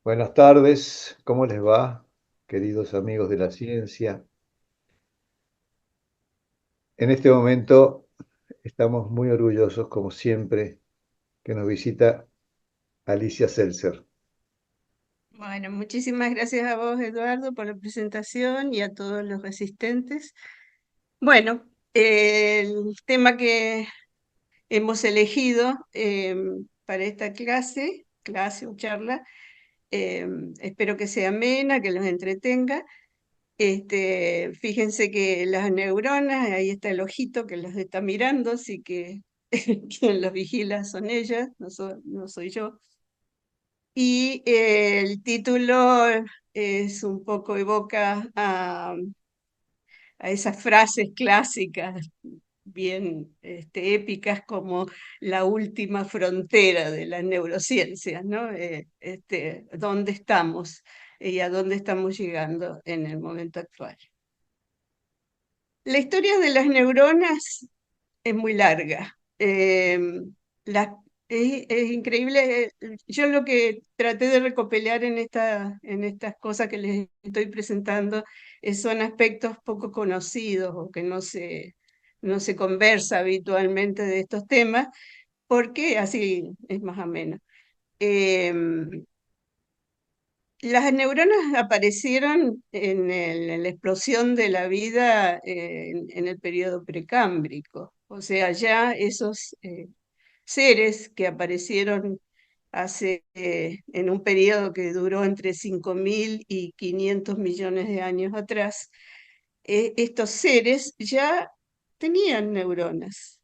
Buenas tardes, ¿cómo les va, queridos amigos de la ciencia? En este momento estamos muy orgullosos, como siempre, que nos visita Alicia Seltzer. Bueno, muchísimas gracias a vos, Eduardo, por la presentación y a todos los asistentes. Bueno, el tema que hemos elegido para esta clase o charla, espero que sea amena, que los entretenga. Fíjense que las neuronas, ahí está el ojito que los está mirando, así que quien los vigila son ellas, no soy yo. Y el título es un poco evoca a esas frases clásicas bien épicas como la última frontera de las neurociencias, ¿no? ¿Dónde estamos y a dónde estamos llegando en el momento actual? La historia de las neuronas es muy larga. La- es increíble. Yo lo que traté de recopilar en estas cosas que les estoy presentando son aspectos poco conocidos o que no se conversa habitualmente de estos temas, porque así es más ameno. Em, las neuronas aparecieron en la explosión de la vida en el periodo precámbrico. O sea, ya esos seres que aparecieron en un periodo que duró entre 5.000 y 500 millones de años atrás, estos seres ya tenían neuronas,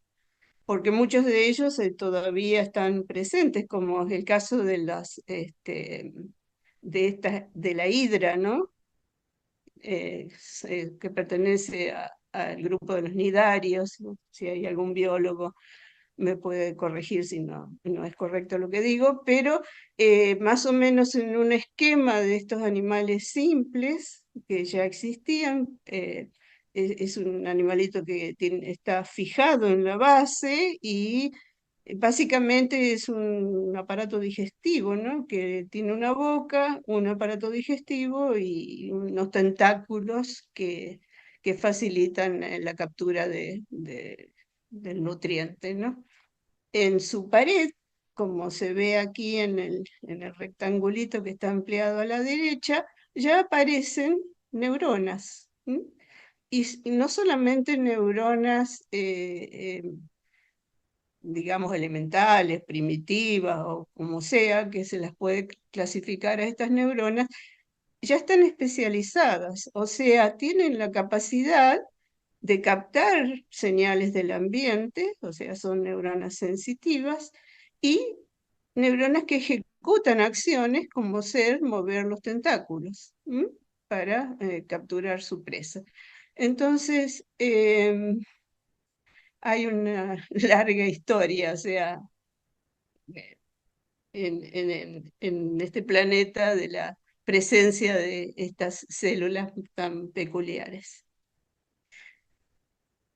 porque muchos de ellos todavía están presentes, como es el caso de de la hidra, ¿no? Que pertenece al grupo de los nidarios, ¿no? Si hay algún biólogo me puede corregir si no es correcto lo que digo, pero más o menos en un esquema de estos animales simples que ya existían, es un animalito que está fijado en la base y básicamente es un aparato digestivo, ¿no? Que tiene una boca, un aparato digestivo y unos tentáculos que facilitan la captura del nutriente, ¿no? En su pared, como se ve aquí en el rectangulito que está ampliado a la derecha, ya aparecen neuronas. ¿M? Y no solamente neuronas, digamos, elementales, primitivas o como sea, que se las puede clasificar a estas neuronas, ya están especializadas, o sea, tienen la capacidad de captar señales del ambiente, o sea, son neuronas sensitivas, y neuronas que ejecutan acciones como ser mover los tentáculos, ¿m? Para capturar su presa. Entonces, hay una larga historia, o sea, en este planeta de la presencia de estas células tan peculiares.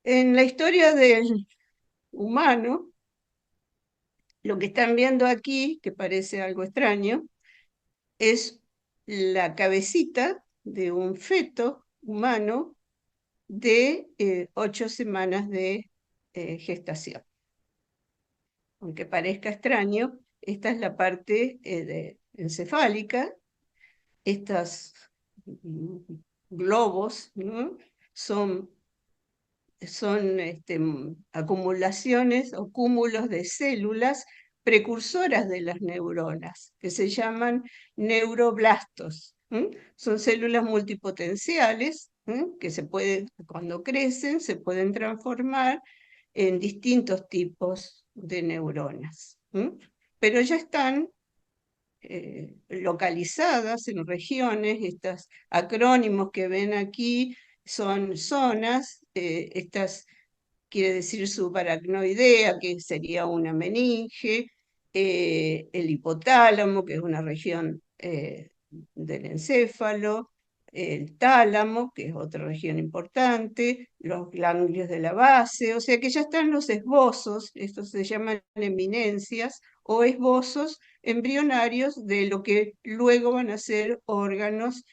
En la historia del humano, lo que están viendo aquí, que parece algo extraño, es la cabecita de un feto humano de 8 semanas de gestación. Aunque parezca extraño, esta es la parte encefálica. Estos mm, globos, ¿no? son acumulaciones o cúmulos de células precursoras de las neuronas, que se llaman neuroblastos. Son células multipotenciales que cuando crecen, se pueden transformar en distintos tipos de neuronas. Pero ya están localizadas en regiones. Estos acrónimos que ven aquí son zonas. Estas quiere decir subaracnoidea, que sería una meninge, el hipotálamo, que es una región del encéfalo, el tálamo, que es otra región importante, los ganglios de la base, o sea que ya están los esbozos, estos se llaman eminencias, o esbozos embrionarios de lo que luego van a ser órganos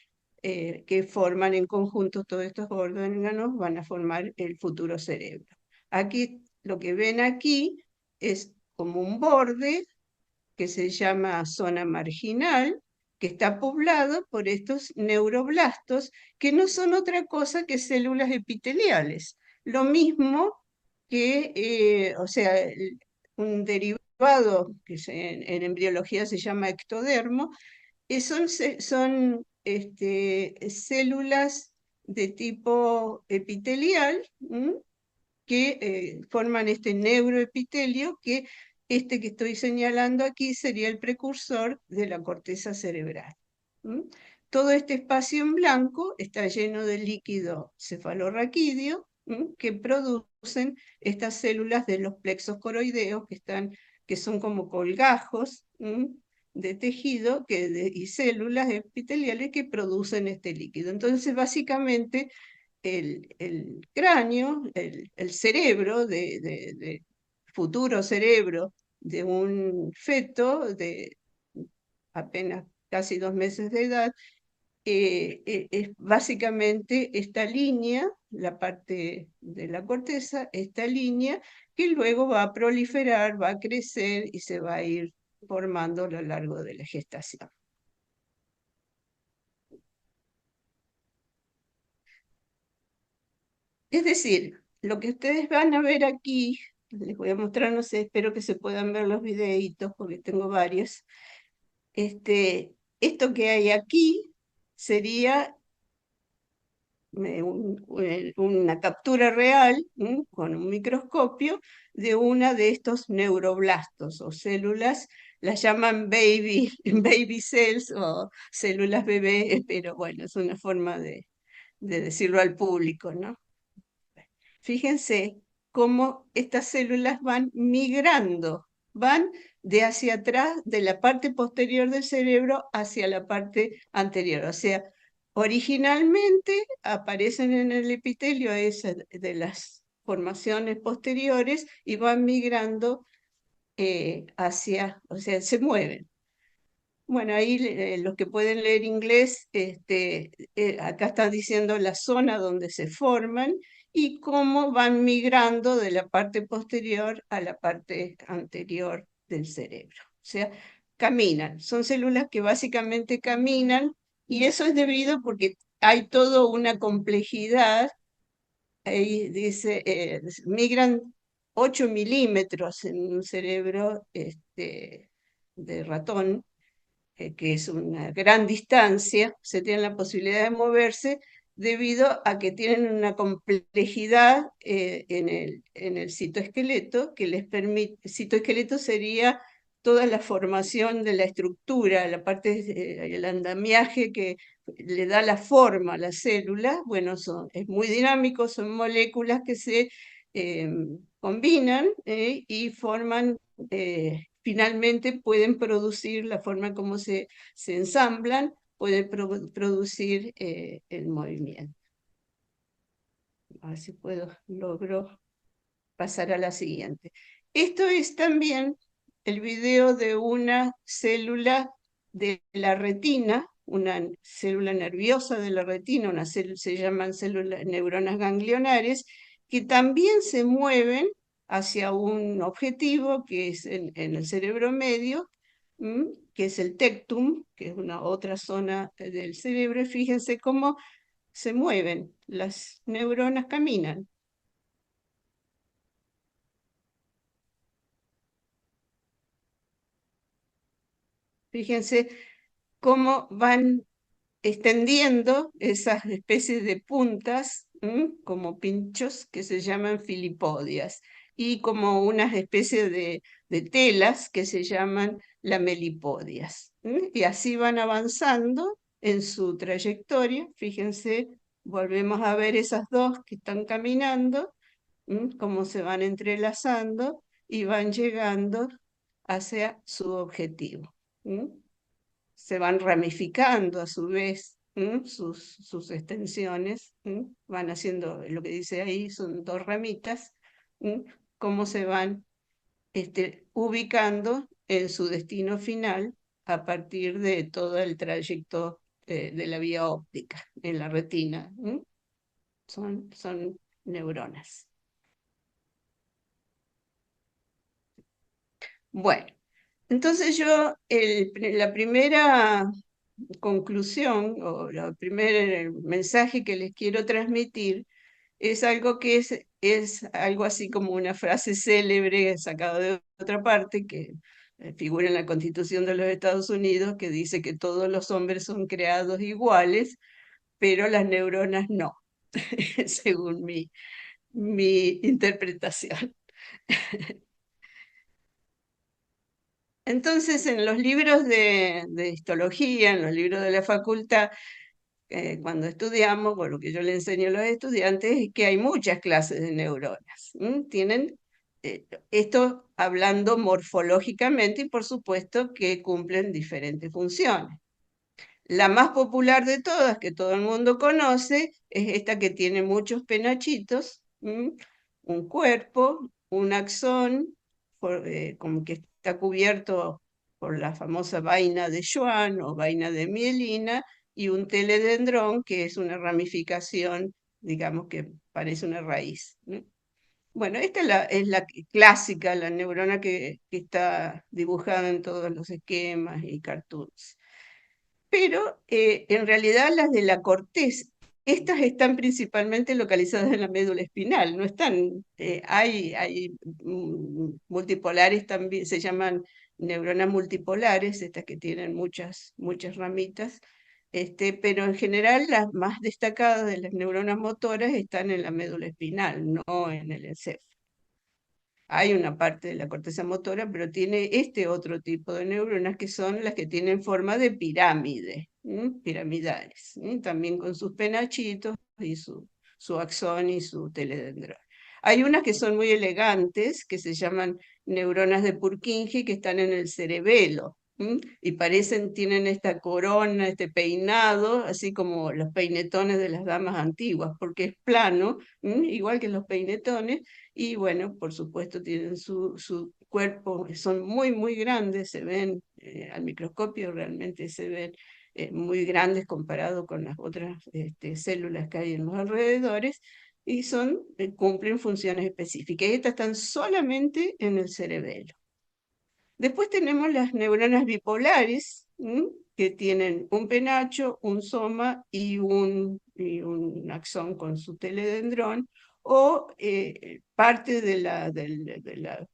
que forman en conjunto. Todos estos órganos van a formar el futuro cerebro. Aquí, lo que ven aquí es como un borde que se llama zona marginal, que está poblado por estos neuroblastos, que no son otra cosa que células epiteliales. Lo mismo que, o sea, un derivado que en embriología se llama ectodermo, son células de tipo epitelial, que forman este neuroepitelio, que este que estoy señalando aquí sería el precursor de la corteza cerebral. Todo este espacio en blanco está lleno de líquido cefalorraquídeo, que producen estas células de los plexos coroideos que son como colgajos de tejido y células epiteliales que producen este líquido. Entonces, básicamente, el cráneo, el cerebro, futuro cerebro de un feto de apenas casi 2 meses de edad, es básicamente esta línea, la parte de la corteza, esta línea que luego va a proliferar, va a crecer y se va a ir formando a lo largo de la gestación. Es decir, lo que ustedes van a ver aquí, les voy a mostrar, no sé, espero que se puedan ver los videitos porque tengo varios. Esto que hay aquí sería una captura real con un microscopio de una de estos neuroblastos o células, las llaman baby cells o células bebé, pero bueno, es una forma de decirlo al público, ¿no? Fíjense cómo estas células van migrando, van de hacia atrás, de la parte posterior del cerebro hacia la parte anterior. O sea, originalmente aparecen en el epitelio de las formaciones posteriores y van migrando o sea, se mueven. Bueno, ahí los que pueden leer inglés, acá están diciendo la zona donde se forman y cómo van migrando de la parte posterior a la parte anterior del cerebro. O sea, caminan, son células que básicamente caminan y eso es debido porque hay toda una complejidad. Ahí dice, migran 8 milímetros en un cerebro de ratón, que es una gran distancia, se tienen la posibilidad de moverse debido a que tienen una complejidad en el citoesqueleto que les permite. El citoesqueleto sería toda la formación de la estructura, la parte, el andamiaje que le da la forma a la célula. Bueno, es muy dinámico, son moléculas que se eh, combinan y forman, finalmente pueden producir la forma como se ensamblan, pueden producir el movimiento. A ver si logro pasar a la siguiente. Esto es también el video de una célula de la retina, una célula nerviosa de la retina, se llaman neuronas ganglionares, que también se mueven hacia un objetivo que es en el cerebro medio, que es el tectum, que es una otra zona del cerebro. Fíjense cómo se mueven, las neuronas caminan. Fíjense cómo van extendiendo esas especies de puntas, como pinchos, que se llaman filipodias, y como unas especies de telas que se llaman lamelipodias. Y así van avanzando en su trayectoria. Fíjense, volvemos a ver esas dos que están caminando, cómo se van entrelazando y van llegando hacia su objetivo. Se van ramificando a su vez sus extensiones, van haciendo lo que dice ahí, son dos ramitas, cómo se van ubicando en su destino final a partir de todo el trayecto de la vía óptica en la retina. Son neuronas. Bueno, entonces yo, la primera conclusión o el primer mensaje que les quiero transmitir es algo que es algo así como una frase célebre sacada de otra parte que figura en la Constitución de los Estados Unidos, que dice que todos los hombres son creados iguales, pero las neuronas no, según mi interpretación. Entonces, en los libros de histología, en los libros de la facultad, cuando estudiamos, o lo que yo le enseño a los estudiantes, es que hay muchas clases de neuronas. Tienen esto hablando morfológicamente y por supuesto que cumplen diferentes funciones. La más popular de todas, que todo el mundo conoce, es esta que tiene muchos penachitos, un cuerpo, un axón, como que está cubierto por la famosa vaina de Schwann o vaina de mielina, y un teledendrón, que es una ramificación, digamos que parece una raíz. Bueno, esta es la clásica, la neurona que está dibujada en todos los esquemas y cartoons. Pero en realidad las de la corteza, estas están principalmente localizadas en la médula espinal, no están, hay multipolares también, se llaman neuronas multipolares, estas que tienen muchas ramitas, pero en general las más destacadas de las neuronas motoras están en la médula espinal, no en el encéfalo. Hay una parte de la corteza motora, pero tiene este otro tipo de neuronas que son las que tienen forma de pirámide, piramidales, también con sus penachitos y su axón y su teledendrón. Hay unas que son muy elegantes, que se llaman neuronas de Purkinje, que están en el cerebelo, y tienen esta corona, este peinado, así como los peinetones de las damas antiguas, porque es plano, igual que los peinetones, y bueno, por supuesto tienen su cuerpo, son muy grandes, se ven al microscopio, realmente se ven muy grandes comparado con las otras células que hay en los alrededores, y cumplen funciones específicas. Estas están solamente en el cerebelo. Después tenemos las neuronas bipolares, que tienen un penacho, un soma y un axón con su teledendrón, o parte de la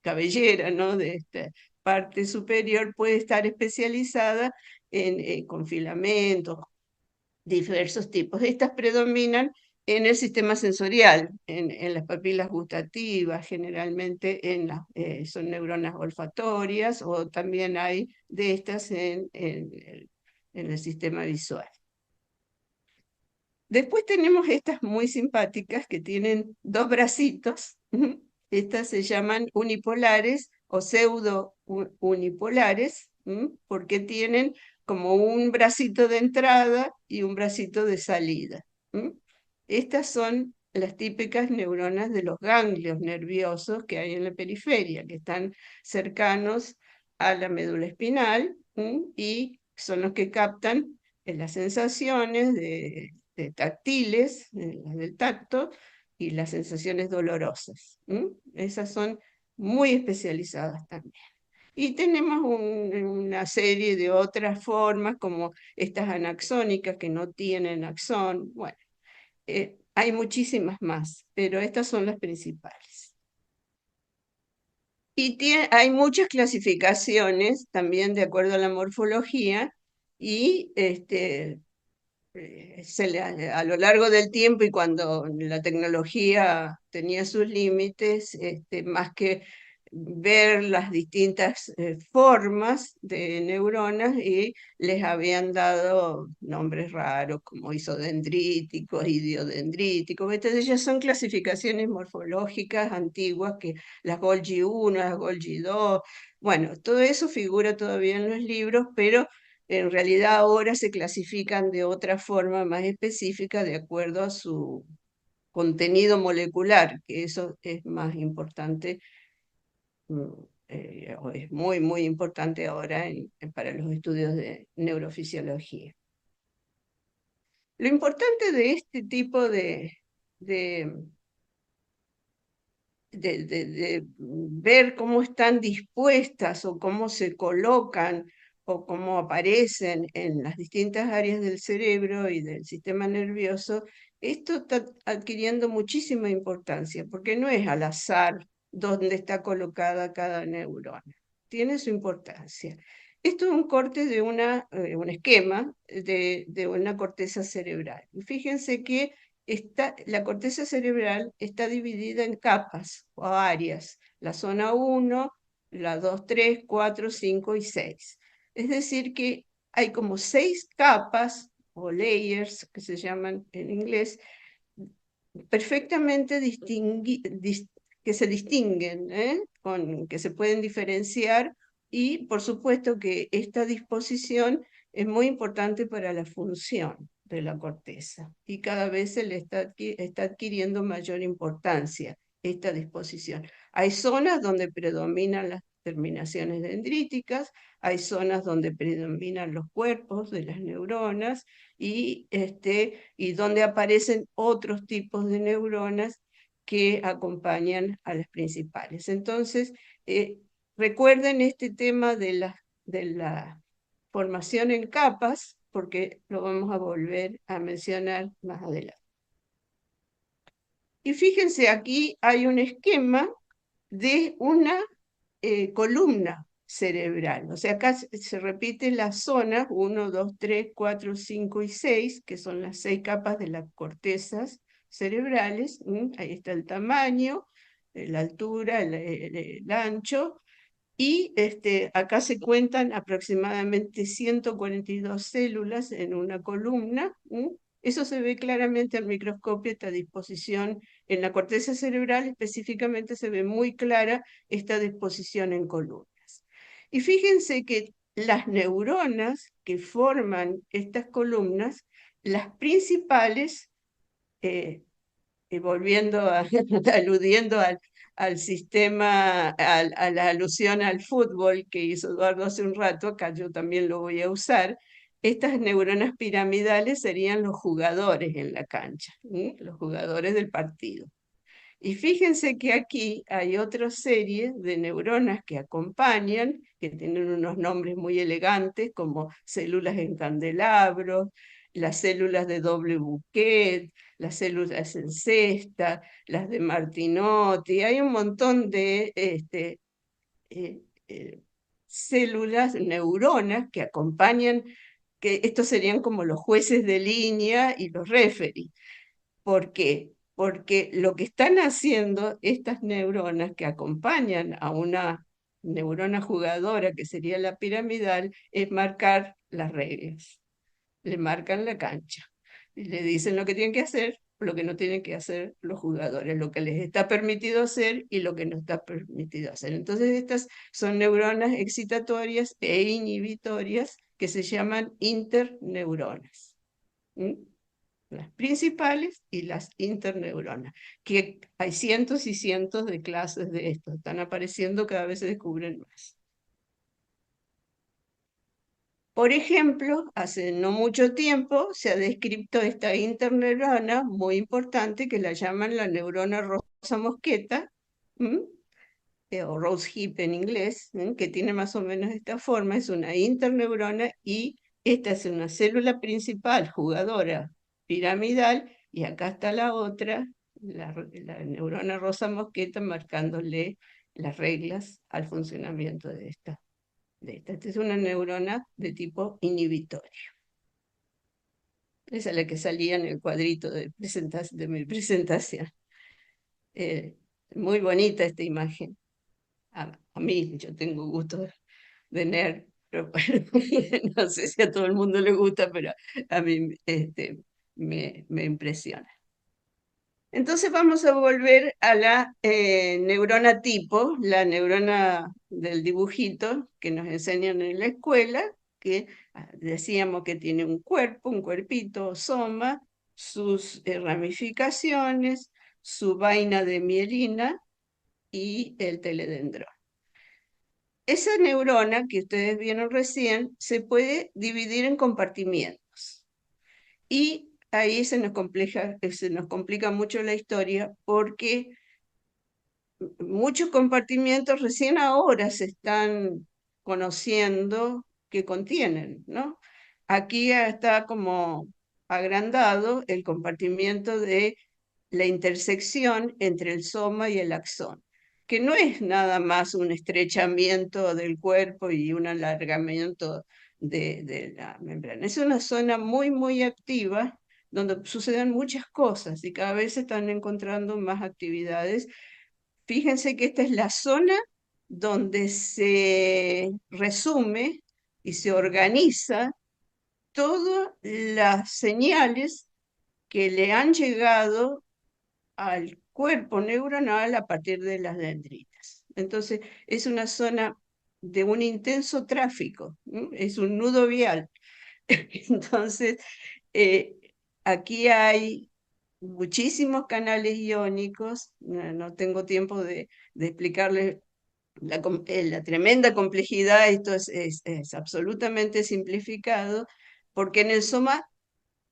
cabellera, ¿no? De esta parte superior puede estar especializada con filamentos, diversos tipos. Estas predominan en el sistema sensorial, en las papilas gustativas, generalmente son neuronas olfatorias, o también hay de estas en el sistema visual. Después tenemos estas muy simpáticas que tienen dos bracitos. Estas se llaman unipolares o pseudo unipolares, porque tienen como un bracito de entrada y un bracito de salida. Estas son las típicas neuronas de los ganglios nerviosos que hay en la periferia, que están cercanos a la médula espinal, y son los que captan las sensaciones táctiles, las del tacto, y las sensaciones dolorosas. Esas son muy especializadas también. Y tenemos una serie de otras formas, como estas anaxónicas que no tienen axón. Bueno, hay muchísimas más, pero estas son las principales. Y hay muchas clasificaciones también de acuerdo a la morfología, y a lo largo del tiempo y cuando la tecnología tenía sus límites, más que ver las distintas formas de neuronas, y les habían dado nombres raros como isodendríticos, idiodendríticos. Entonces ya son clasificaciones morfológicas antiguas, que las Golgi 1, las Golgi 2, bueno, todo eso figura todavía en los libros, pero en realidad ahora se clasifican de otra forma más específica de acuerdo a su contenido molecular, que eso es más importante o es muy, muy importante ahora para los estudios de neurofisiología. Lo importante de este tipo de de ver cómo están dispuestas o cómo se colocan o cómo aparecen en las distintas áreas del cerebro y del sistema nervioso, esto está adquiriendo muchísima importancia, porque no es al azar dónde está colocada cada neurona, tiene su importancia. Esto es un corte de un esquema de una corteza cerebral. Y fíjense que la corteza cerebral está dividida en capas o áreas, la zona 1, la 2, 3, 4, 5 y 6. Es decir, que hay como 6 capas o layers, que se llaman en inglés, perfectamente que se distinguen, que se pueden diferenciar, y por supuesto que esta disposición es muy importante para la función de la corteza y cada vez se le está adquiriendo mayor importancia esta disposición. Hay zonas donde predominan las terminaciones dendríticas, hay zonas donde predominan los cuerpos de las neuronas y donde aparecen otros tipos de neuronas que acompañan a las principales. Entonces, recuerden este tema de la formación en capas, porque lo vamos a volver a mencionar más adelante. Y fíjense, aquí hay un esquema de una columna cerebral. O sea, acá se repiten las zonas 1, 2, 3, 4, 5 y 6, que son las 6 capas de las cortezas cerebrales. Ahí está el tamaño, la altura, el ancho, y acá se cuentan aproximadamente 142 células en una columna. Eso se ve claramente al microscopio, esta disposición en la corteza cerebral específicamente se ve muy clara esta disposición en columnas. Y fíjense que las neuronas que forman estas columnas, las principales, eh, volviendo aludiendo al sistema, a la alusión al fútbol que hizo Eduardo hace un rato, acá yo también lo voy a usar, estas neuronas piramidales serían los jugadores en la cancha, los jugadores del partido. Y fíjense que aquí hay otra serie de neuronas que acompañan, que tienen unos nombres muy elegantes, como células en candelabro, las células de doble bouquet, las células en cesta, las de Martinotti. Hay un montón de eh, eh, células, neuronas que acompañan, que estos serían como los jueces de línea y los referees. ¿Por qué? Porque lo que están haciendo estas neuronas que acompañan a una neurona jugadora, que sería la piramidal, es marcar las reglas. Le marcan la cancha. Y le dicen lo que tienen que hacer, lo que no tienen que hacer los jugadores, lo que les está permitido hacer y lo que no está permitido hacer. Entonces estas son neuronas excitatorias e inhibitorias que se llaman interneuronas. ¿Mm? Las principales y las interneuronas, que hay cientos y cientos de clases de esto, están apareciendo, cada vez se descubren más. Por ejemplo, hace no mucho tiempo se ha descrito esta interneurona muy importante que la llaman la neurona rosa mosqueta, o rose hip en inglés, que tiene más o menos esta forma, es una interneurona y esta es una célula principal jugadora piramidal y acá está la otra, la neurona rosa mosqueta marcándole las reglas al funcionamiento de esta. Esta es una neurona de tipo inhibitorio. Esa es la que salía en el cuadrito de mi presentación. Muy bonita esta imagen. A mí, yo tengo gusto de nerd, pero bueno, no sé si a todo el mundo le gusta, pero a mí me impresiona. Entonces vamos a volver a la neurona tipo, la neurona del dibujito que nos enseñan en la escuela, que decíamos que tiene un cuerpo, un cuerpito, soma, sus ramificaciones, su vaina de mielina y el teledendrón. esa neurona que ustedes vieron recién se puede dividir en compartimientos. Y ahí se nos complica mucho la historia porque muchos compartimientos recién ahora se están conociendo que contienen, ¿no? Aquí está como agrandado el compartimiento de la intersección entre el soma y el axón, que no es nada más un estrechamiento del cuerpo y un alargamiento de la membrana. Es una zona muy, muy activa donde suceden muchas cosas y cada vez se están encontrando más actividades. Fíjense que esta es la zona donde se resume y se organiza todas las señales que le han llegado al cuerpo neuronal a partir de las dendritas. Entonces, es una zona de un intenso tráfico, ¿no? Es un nudo vial. Entonces, eh, aquí hay muchísimos canales iónicos, no tengo tiempo de explicarles la tremenda complejidad, esto es absolutamente simplificado, porque en el soma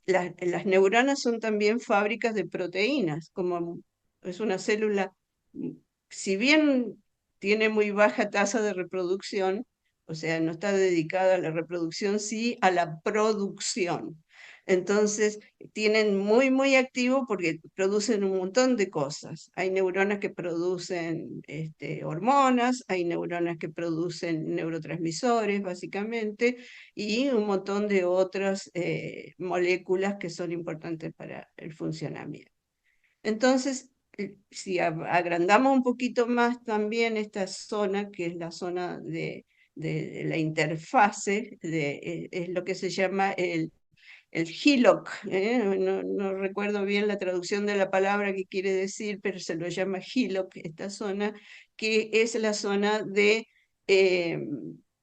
las neuronas son también fábricas de proteínas, como es una célula, mm, si bien tiene muy baja tasa de reproducción, o sea, no está dedicada a la reproducción, sí a la producción. Entonces, tienen muy, muy activo porque producen un montón de cosas. Hay neuronas que producen hormonas, hay neuronas que producen neurotransmisores, básicamente, y un montón de otras moléculas que son importantes para el funcionamiento. Entonces, si agrandamos un poquito más también esta zona, que es la zona de la interfase, es lo que se llama el HILOC, no recuerdo bien la traducción de la palabra que quiere decir, pero se lo llama HILOC, esta zona, que es la zona de eh,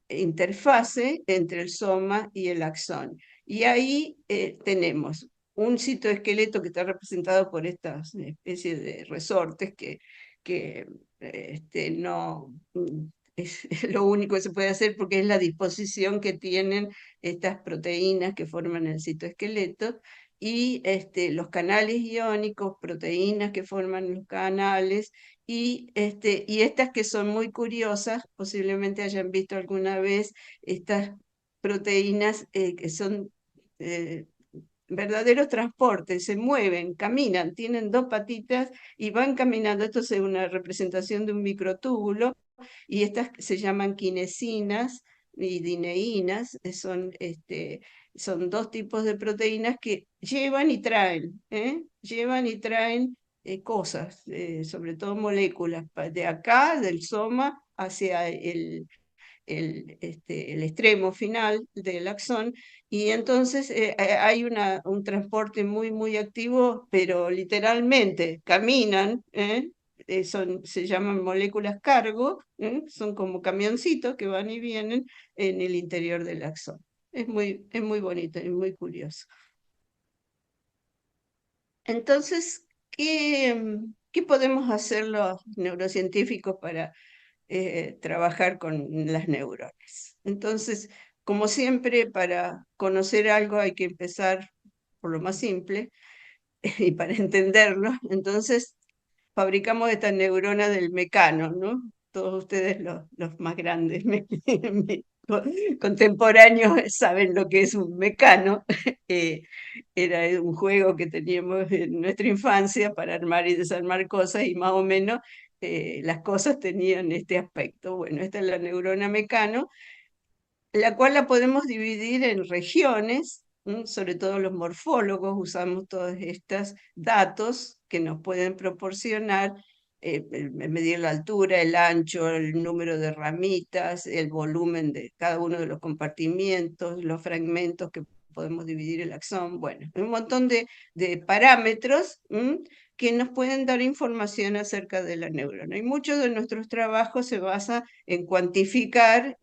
interfase entre el soma y el axón. Y ahí tenemos un citoesqueleto que está representado por estas especies de resortes que no es lo único que se puede hacer porque es la disposición que tienen estas proteínas que forman el citoesqueleto y los canales iónicos, proteínas que forman los canales y estas que son muy curiosas, posiblemente hayan visto alguna vez estas proteínas que son eh, verdaderos transportes, se mueven, caminan, tienen dos patitas y van caminando. Esto es una representación de un microtúbulo y estas se llaman kinesinas y dineínas, son dos tipos de proteínas que llevan y traen, llevan y traen cosas, sobre todo moléculas, de acá, del soma, hacia el extremo final del axón, y entonces hay un transporte muy, muy activo, pero literalmente caminan, se llaman moléculas cargo, son como camioncitos que van y vienen en el interior del axón. Es muy bonito, es muy curioso. Entonces, ¿qué podemos hacer los neurocientíficos para trabajar con las neuronas? Entonces, como siempre, para conocer algo hay que empezar por lo más simple y para entenderlo. Entonces, fabricamos estas neuronas del mecano, ¿no? Todos ustedes, los más grandes contemporáneos, saben lo que es un mecano. Eh, Era un juego que teníamos en nuestra infancia para armar y desarmar cosas y más o menos las cosas tenían este aspecto. Bueno, esta es la neurona mecano, la cual la podemos dividir en regiones, sobre todo los morfólogos usamos todos estos datos que nos pueden proporcionar, medir la altura, el ancho, el número de ramitas, el volumen de cada uno de los compartimientos, los fragmentos que podemos dividir el axón, bueno, un montón de parámetros que nos pueden dar información acerca de la neurona. Y muchos de nuestros trabajos se basan en cuantificar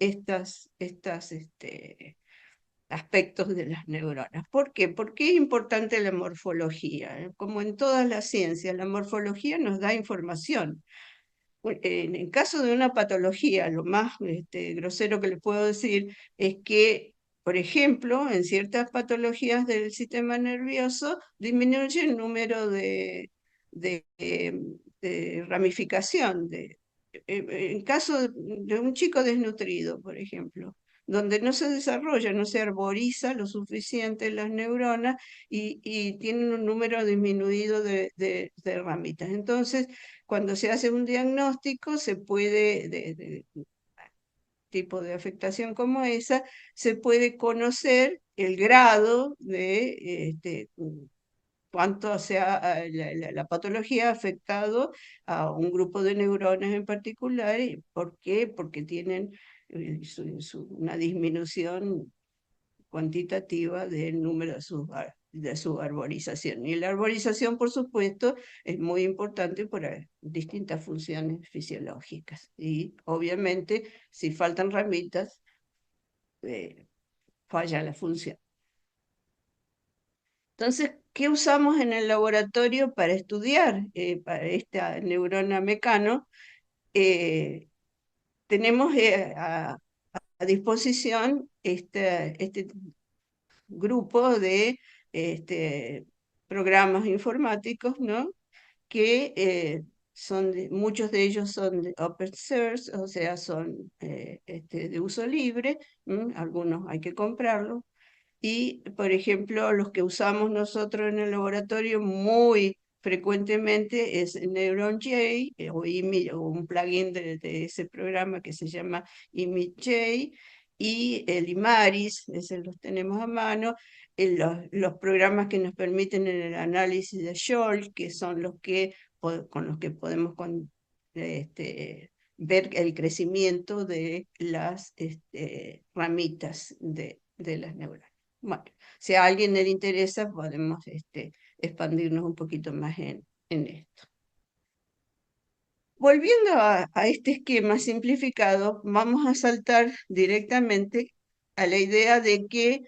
aspectos de las neuronas. ¿Por qué? Porque es importante la morfología. Como en todas las ciencias, la morfología nos da información. En el caso de una patología, lo más grosero que les puedo decir es que, por ejemplo, en ciertas patologías del sistema nervioso disminuye el número de ramificación. En caso de un chico desnutrido, por ejemplo, donde no se desarrolla, no se arboriza lo suficiente las neuronas y tienen un número disminuido de ramitas. Entonces, cuando se hace un diagnóstico, se puede, de tipo de afectación como esa, se puede conocer el grado de cuánto sea la patología ha afectado a un grupo de neuronas en particular. ¿Y por qué? Porque tienen una disminución cuantitativa del número de su arborización. Y la arborización, por supuesto, es muy importante para distintas funciones fisiológicas. Y obviamente, si faltan ramitas, eh, falla la función. Entonces, ¿qué usamos en el laboratorio para estudiar para esta neurona mecano? Eh, Tenemos a disposición este grupo de programas informáticos, ¿no? Que muchos de ellos son de open source, o sea, son de uso libre, algunos hay que comprarlos, y, por ejemplo, los que usamos nosotros en el laboratorio muy frecuentemente es NeuronJ o un plugin de ese programa que se llama ImageJ y el Imaris, ese los tenemos a mano, los programas que nos permiten el análisis de Scholl, que son los que con los que podemos ver el crecimiento de las ramitas de las neuronas. Bueno, si a alguien le interesa, podemos expandirnos un poquito más en esto. Volviendo a este esquema simplificado, vamos a saltar directamente a la idea de que,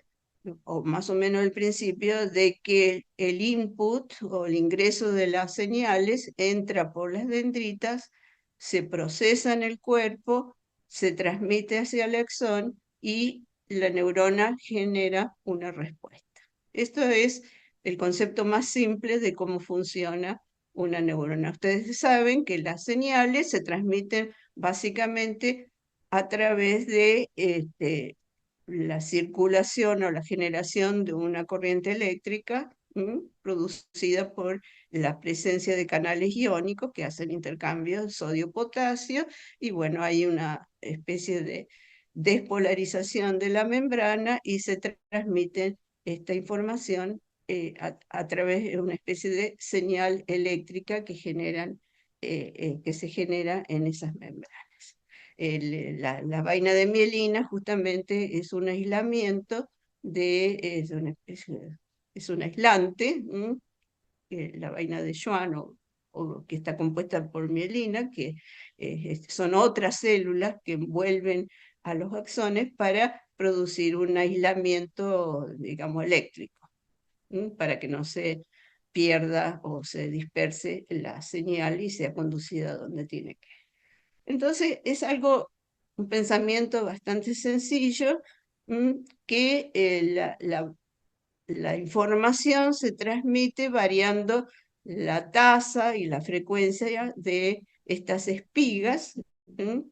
o más o menos el principio, de que el input o el ingreso de las señales entra por las dendritas, se procesa en el cuerpo, se transmite hacia el axón y la neurona genera una respuesta. Esto es el concepto más simple de cómo funciona una neurona. Ustedes saben que las señales se transmiten básicamente a través de la circulación o la generación de una corriente eléctrica producida por la presencia de canales iónicos que hacen intercambio sodio-potasio, y bueno, hay una especie de despolarización de la membrana y se transmite esta información a través de una especie de señal eléctrica que se genera en esas membranas. La vaina de mielina justamente es un aislamiento es una es un aislante, la vaina de Schwann o que está compuesta por mielina, que son otras células que envuelven a los axones para producir un aislamiento, digamos, eléctrico, para que no se pierda o se disperse la señal y sea conducida a donde tiene que. Entonces es un pensamiento bastante sencillo, que la información se transmite variando la tasa y la frecuencia de estas espigas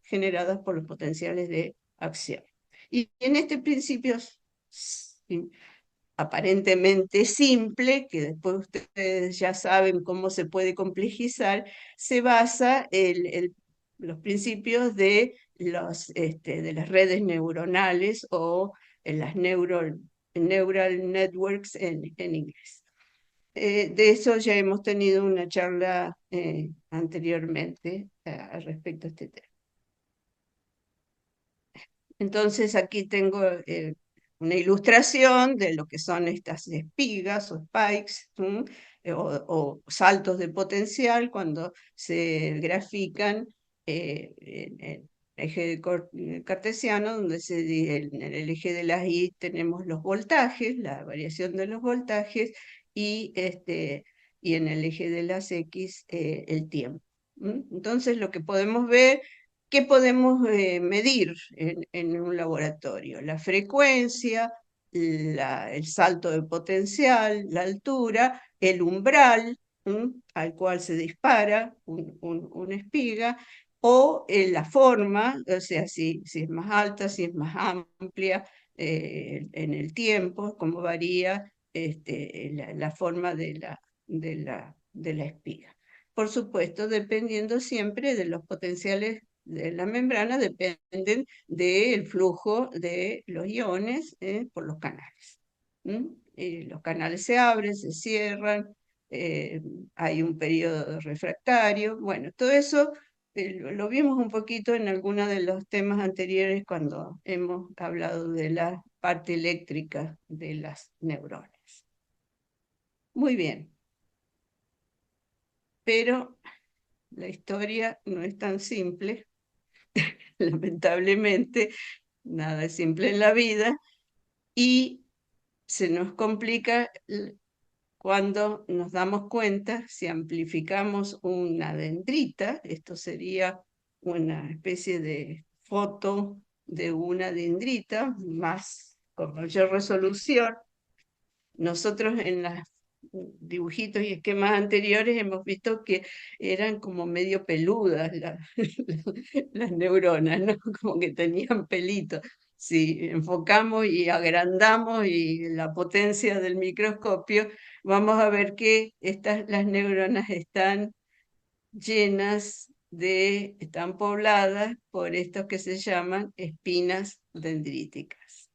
generadas por los potenciales de acción. Y en este principio aparentemente simple, que después ustedes ya saben cómo se puede complejizar, se basa los principios de las redes neuronales o en las neural networks en inglés. De eso ya hemos tenido una charla anteriormente al respecto a este tema. Entonces aquí tengo una ilustración de lo que son estas espigas o spikes, o saltos de potencial cuando se grafican en el eje cartesiano, donde en el eje de las Y tenemos los voltajes, la variación de los voltajes, y en el eje de las X el tiempo. Entonces, lo que podemos ver, ¿qué podemos medir en un laboratorio? La frecuencia, el salto de potencial, la altura, el umbral al cual se dispara una espiga, o la forma, o sea, si es más alta, si es más amplia, en el tiempo, cómo varía la forma de la espiga. Por supuesto, dependiendo siempre de los potenciales de la membrana, dependen del flujo de los iones por los canales. Los canales se abren, se cierran, eh, hay un periodo refractario. Bueno, todo eso lo vimos un poquito en algunos de los temas anteriores cuando hemos hablado de la parte eléctrica de las neuronas. Muy bien, pero la historia no es tan simple. Lamentablemente, nada es simple en la vida y se nos complica cuando nos damos cuenta si amplificamos una dendrita, esto sería una especie de foto de una dendrita más con mayor resolución. Nosotros en los dibujitos y esquemas anteriores hemos visto que eran como medio peludas las neuronas, ¿no? Como que tenían pelitos. Si enfocamos y agrandamos y la potencia del microscopio, vamos a ver que las neuronas están pobladas por estos que se llaman espinas dendríticas.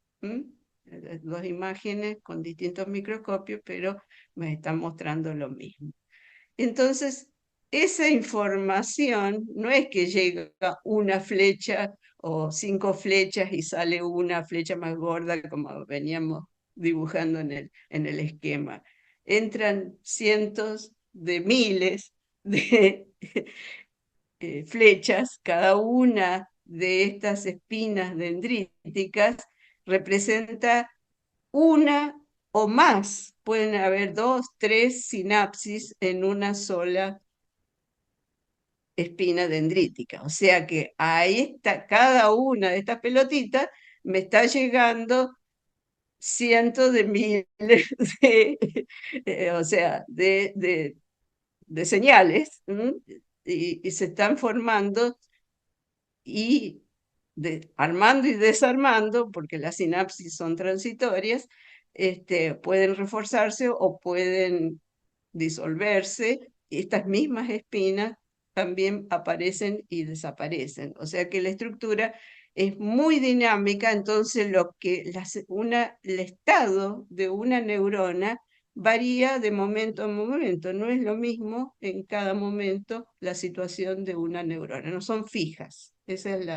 Dos imágenes con distintos microscopios, pero me están mostrando lo mismo. Entonces, esa información no es que llega una flecha o 5 flechas y sale una flecha más gorda como veníamos dibujando en el esquema. Entran cientos de miles de flechas, cada una de estas espinas dendríticas representa una o más, pueden haber 2, 3 sinapsis en una sola espina dendrítica. O sea que ahí está, cada una de estas pelotitas me está llegando cientos de miles de, o sea, de señales, y se están formando y armando y desarmando, porque las sinapsis son transitorias, pueden reforzarse o pueden disolverse. Estas mismas espinas también aparecen y desaparecen. O sea que la estructura es muy dinámica, entonces el estado de una neurona varía de momento a momento. No es lo mismo en cada momento la situación de una neurona, no son fijas. Ese es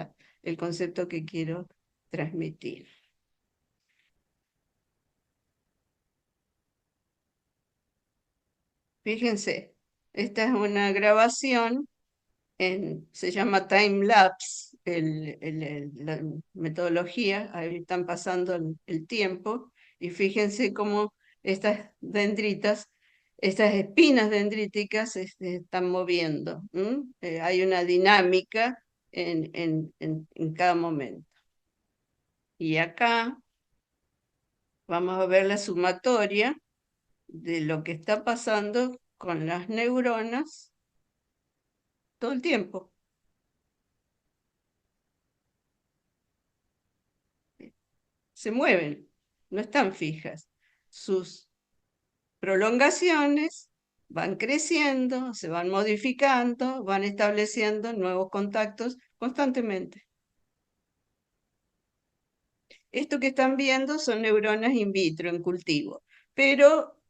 el concepto que quiero transmitir. Fíjense, esta es una grabación se llama time lapse, la metodología, ahí están pasando el tiempo, y fíjense cómo estas dendritas, estas espinas dendríticas se están moviendo. Hay una dinámica en cada momento. Y acá vamos a ver la sumatoria de lo que está pasando con las neuronas todo el tiempo. Se mueven, no están fijas. Sus prolongaciones van creciendo, se van modificando, van estableciendo nuevos contactos constantemente. Esto que están viendo son neuronas in vitro en cultivo, pero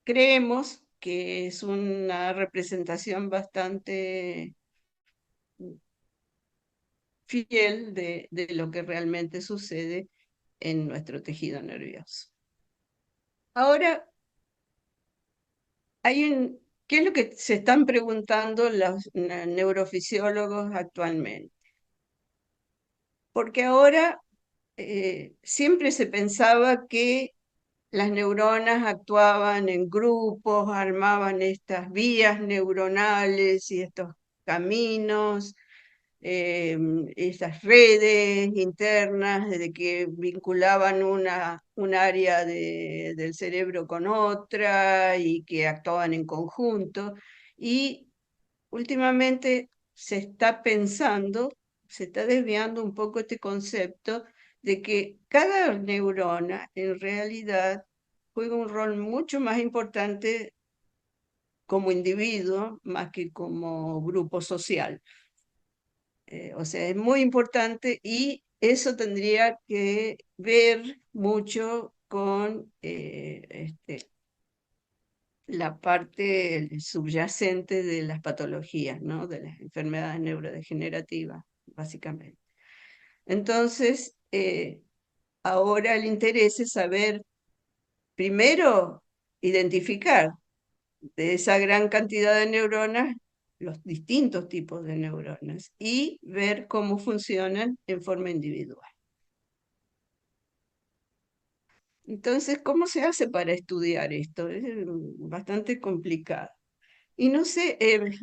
creemos que es una representación bastante fiel de lo que realmente sucede en nuestro tejido nervioso. Ahora, ¿qué es lo que se están preguntando los neurofisiólogos actualmente? Porque ahora siempre se pensaba que las neuronas actuaban en grupos, armaban estas vías neuronales y estos caminos, esas redes internas de que vinculaban un área del cerebro con otra y que actuaban en conjunto. Y últimamente se está desviando un poco este concepto de que cada neurona en realidad juega un rol mucho más importante como individuo más que como grupo social. O sea, es muy importante y eso tendría que ver mucho con la parte subyacente de las patologías, ¿no? De las enfermedades neurodegenerativas, básicamente. Entonces, ahora el interés es saber, primero, identificar de esa gran cantidad de neuronas los distintos tipos de neuronas y ver cómo funcionan en forma individual. Entonces, ¿cómo se hace para estudiar esto? Es bastante complicado. Y no sé,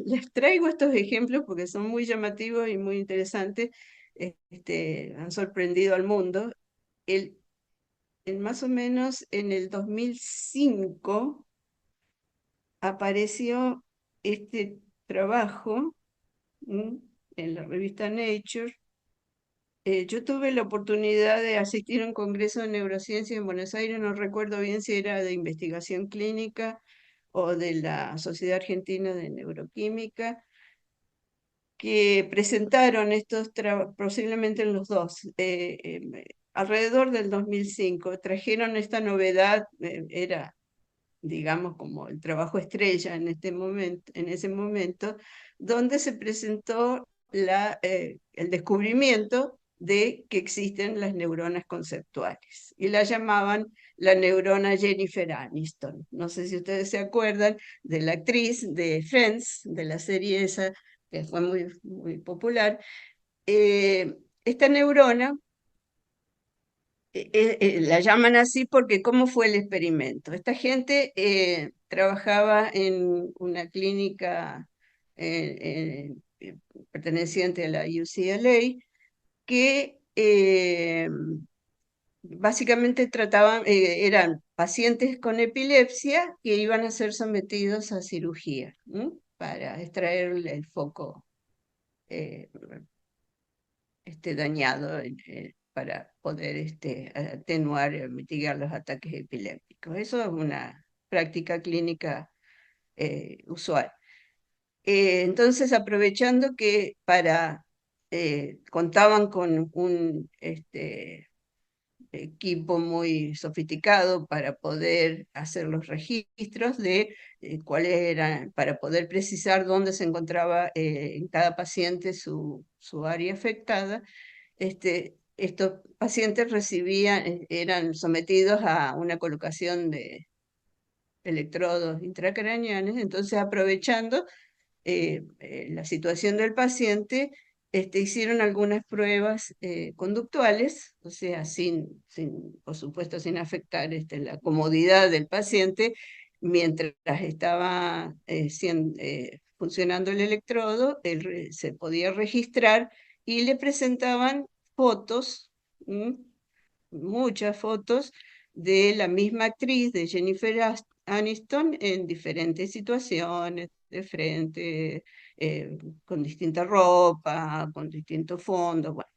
les traigo estos ejemplos porque son muy llamativos y muy interesantes. Han sorprendido al mundo. El, Más o menos en el 2005 apareció este trabajo, ¿m? En la revista Nature. Yo tuve la oportunidad de asistir a un congreso de neurociencia en Buenos Aires, no recuerdo bien si era de investigación clínica o de la Sociedad Argentina de Neuroquímica, que presentaron estos posiblemente los dos, alrededor del 2005. Trajeron esta novedad, era digamos, como el trabajo estrella en ese momento, donde se presentó el descubrimiento de que existen las neuronas conceptuales y la llamaban la neurona Jennifer Aniston. No sé si ustedes se acuerdan de la actriz de Friends, de la serie esa que fue muy, muy popular. Esta neurona la llaman así porque ¿cómo fue el experimento? Esta gente trabajaba en una clínica perteneciente a la UCLA que básicamente eran pacientes con epilepsia que iban a ser sometidos a cirugía, ¿no? Para extraer el foco eh, dañado para poder atenuar, mitigar los ataques epilépticos. Eso es una práctica clínica usual. Entonces, aprovechando que contaban con un equipo muy sofisticado para poder hacer los registros de cuáles eran, para poder precisar dónde se encontraba en cada paciente su área afectada. Estos pacientes eran sometidos a una colocación de electrodos intracraneales, entonces aprovechando la situación del paciente, hicieron algunas pruebas conductuales, o sea, por supuesto, sin afectar la comodidad del paciente, mientras estaba funcionando el electrodo, se podía registrar y le presentaban fotos, muchas fotos de la misma actriz, de Jennifer Aniston, en diferentes situaciones, de frente, con distinta ropa, con distintos fondos. Bueno.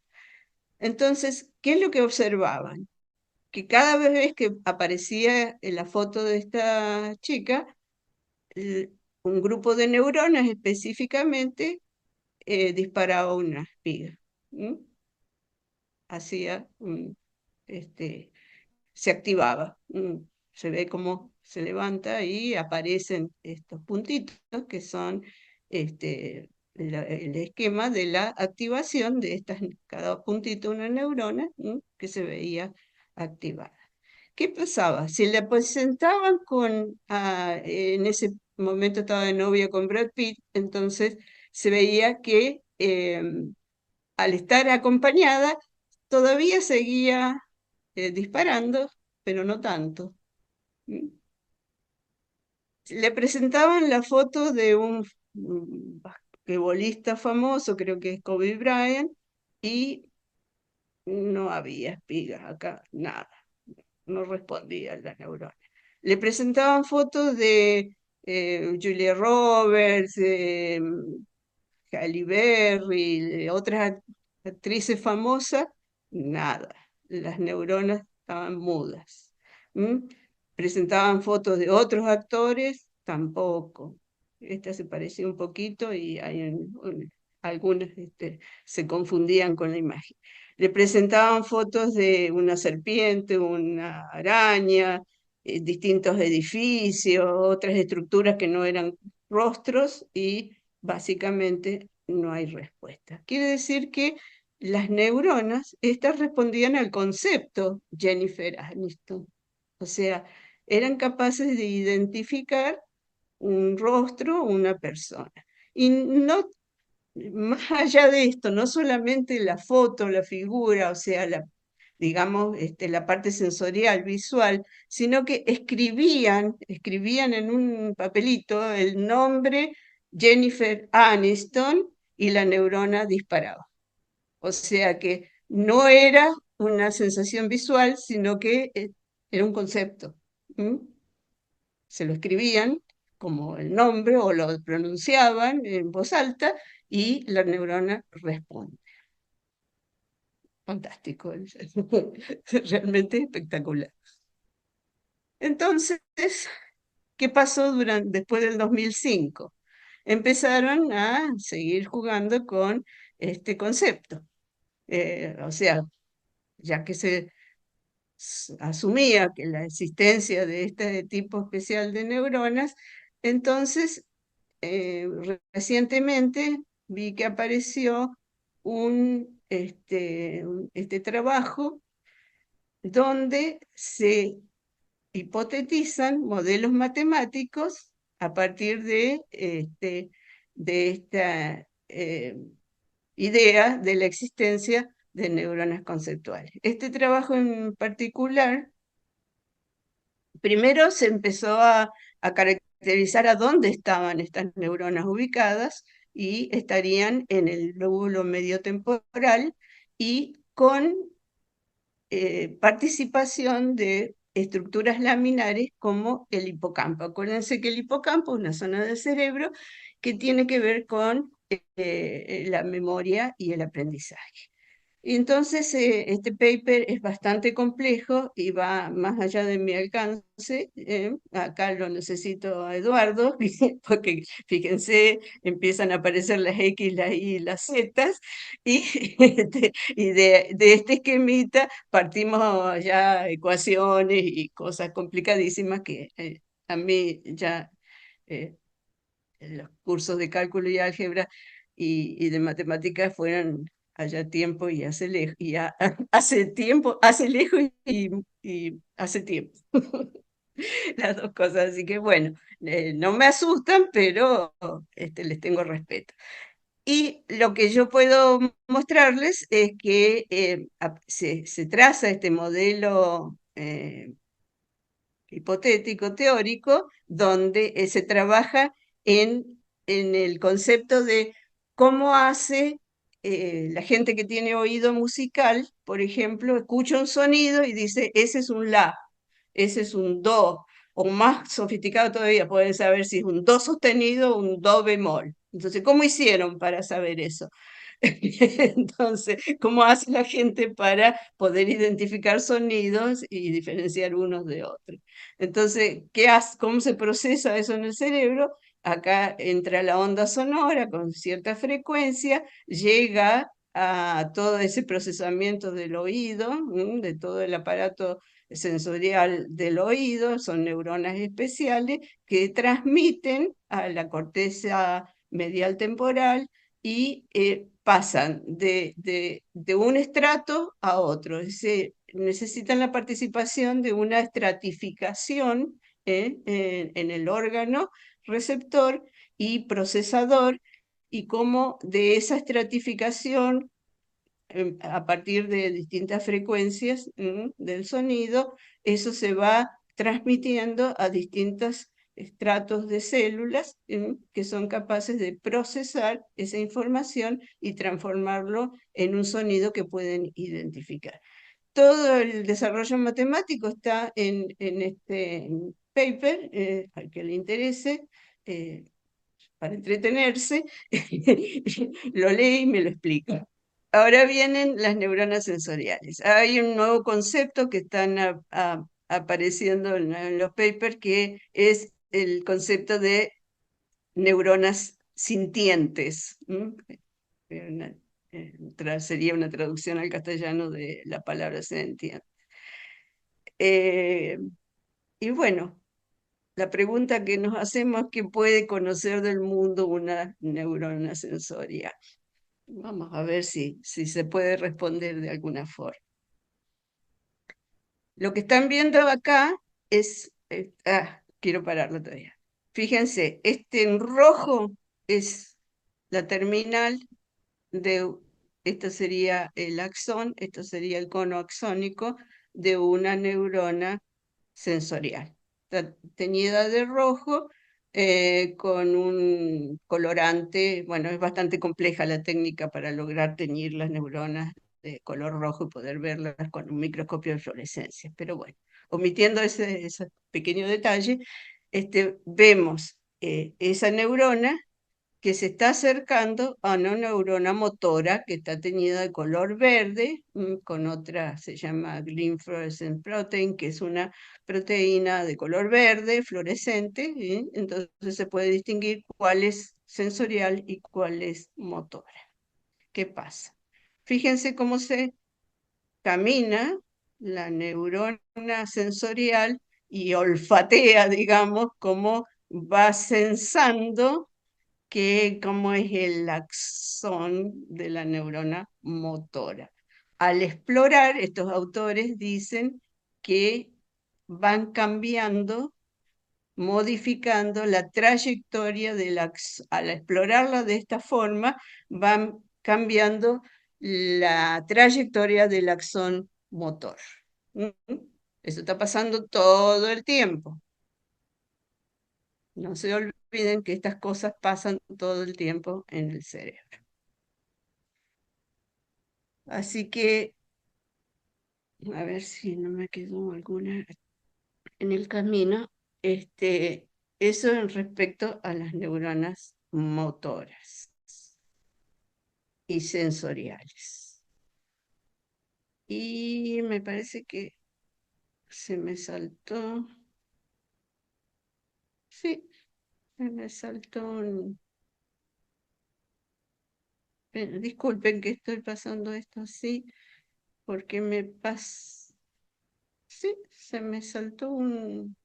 Entonces, ¿qué es lo que observaban? Que cada vez que aparecía en la foto de esta chica, un grupo de neuronas específicamente disparaba una espiga. ¿M? Hacía este, se activaba. Se ve cómo se levanta y aparecen estos puntitos que son el esquema de la activación de cada puntito una neurona que se veía activada. ¿Qué pasaba? Si le presentaban en ese momento estaba de novia con Brad Pitt, entonces se veía que al estar acompañada todavía seguía disparando, pero no tanto. ¿Mm? Le presentaban la foto de basquetbolista famoso, creo que es Kobe Bryant, y no había espigas acá, nada, no respondía la neurona. Le presentaban fotos de Julia Roberts, Halle Berry, de otras actrices famosas, nada, las neuronas estaban mudas. ¿M? Presentaban fotos de otros actores, tampoco. Esta se parecía un poquito y algunas se confundían con la imagen. Le presentaban fotos de una serpiente, una araña, distintos edificios, otras estructuras que no eran rostros y básicamente no hay respuesta. Quiere decir que las neuronas, estas respondían al concepto Jennifer Aniston. O sea, eran capaces de identificar un rostro o una persona. Y no, más allá de esto, no solamente la foto, la figura, o sea, digamos, la parte sensorial, visual, sino que escribían en un papelito el nombre Jennifer Aniston y la neurona disparaba. O sea que no era una sensación visual, sino que era un concepto. ¿M? Se lo escribían como el nombre o lo pronunciaban en voz alta y la neurona responde. Fantástico, realmente espectacular. Entonces, ¿qué pasó después del 2005? Empezaron a seguir jugando con este concepto. O sea, ya que se asumía que la existencia de este tipo especial de neuronas, entonces recientemente vi que apareció este trabajo donde se hipotetizan modelos matemáticos a partir de esta idea de la existencia de neuronas conceptuales. Este trabajo en particular, primero se empezó a caracterizar a dónde estaban estas neuronas ubicadas y estarían en el lóbulo medio temporal y con participación de estructuras laminares como el hipocampo. Acuérdense que el hipocampo es una zona del cerebro que tiene que ver con la memoria y el aprendizaje. Y entonces este paper es bastante complejo y va más allá de mi alcance. Acá lo necesito a Eduardo, porque fíjense, empiezan a aparecer las X, las Y y las Z, y, y de este esquemita partimos ya ecuaciones y cosas complicadísimas que a mí ya eh, los cursos de cálculo y álgebra y de matemáticas fueron allá tiempo y hace lejos, hace tiempo, hace lejos y hace tiempo. Las dos cosas, así que bueno, no me asustan, pero les tengo respeto. Y lo que yo puedo mostrarles es que se traza este modelo hipotético, teórico, donde se trabaja en el concepto de cómo hace la gente que tiene oído musical, por ejemplo, escucha un sonido y dice, ese es un la, ese es un do, o más sofisticado todavía, pueden saber si es un do sostenido o un do bemol. Entonces, ¿cómo hicieron para saber eso? Entonces, ¿cómo hace la gente para poder identificar sonidos y diferenciar unos de otros? Entonces, ¿cómo se procesa eso en el cerebro? Acá entra la onda sonora con cierta frecuencia, llega a todo ese procesamiento del oído, de todo el aparato sensorial del oído, son neuronas especiales que transmiten a la corteza medial temporal y pasan de un estrato a otro. Necesitan la participación de una estratificación en el órgano receptor y procesador, y cómo de esa estratificación a partir de distintas frecuencias del sonido, eso se va transmitiendo a distintas estratos de células que son capaces de procesar esa información y transformarlo en un sonido que pueden identificar. Todo el desarrollo matemático está en este paper, al que le interese, eh, para entretenerse, lo lee y me lo explica. Ahora vienen las neuronas sensoriales. Hay un nuevo concepto que están apareciendo en los papers, que es el concepto de neuronas sintientes. Una- Sería una traducción al castellano de la palabra sentiente. Eh, y bueno, la pregunta que nos hacemos es: ¿qué puede conocer del mundo una neurona sensorial? Vamos a ver si se puede responder de alguna forma. Lo que están viendo acá es, quiero pararlo todavía. Fíjense, este en rojo es la terminal de, esto sería el axón, esto sería el cono axónico de una neurona sensorial. Está teñida de rojo con un colorante. Bueno, es bastante compleja la técnica para lograr teñir las neuronas de color rojo y poder verlas con un microscopio de fluorescencia. Pero bueno, omitiendo ese pequeño detalle, vemos esa neurona que se está acercando a una neurona motora que está teñida de color verde, con otra, se llama green fluorescent protein, que es una proteína de color verde fluorescente, ¿sí? Entonces se puede distinguir cuál es sensorial y cuál es motora. ¿Qué pasa? Fíjense cómo se camina la neurona sensorial y olfatea, digamos, cómo va sensando cómo es el axón de la neurona motora. Al explorar, estos autores dicen que van cambiando, modificando la trayectoria del axón. Al explorarla de esta forma, van cambiando la trayectoria del axón motor. ¿Mm? Eso está pasando todo el tiempo. No se olviden que estas cosas pasan todo el tiempo en el cerebro. Así que, a ver si no me quedó alguna en el camino. Eso en respecto a las neuronas motoras y sensoriales. Y me parece que se me saltó. Sí, se me saltó disculpen que estoy pasando esto así, porque me pasa. Sí, se me saltó un...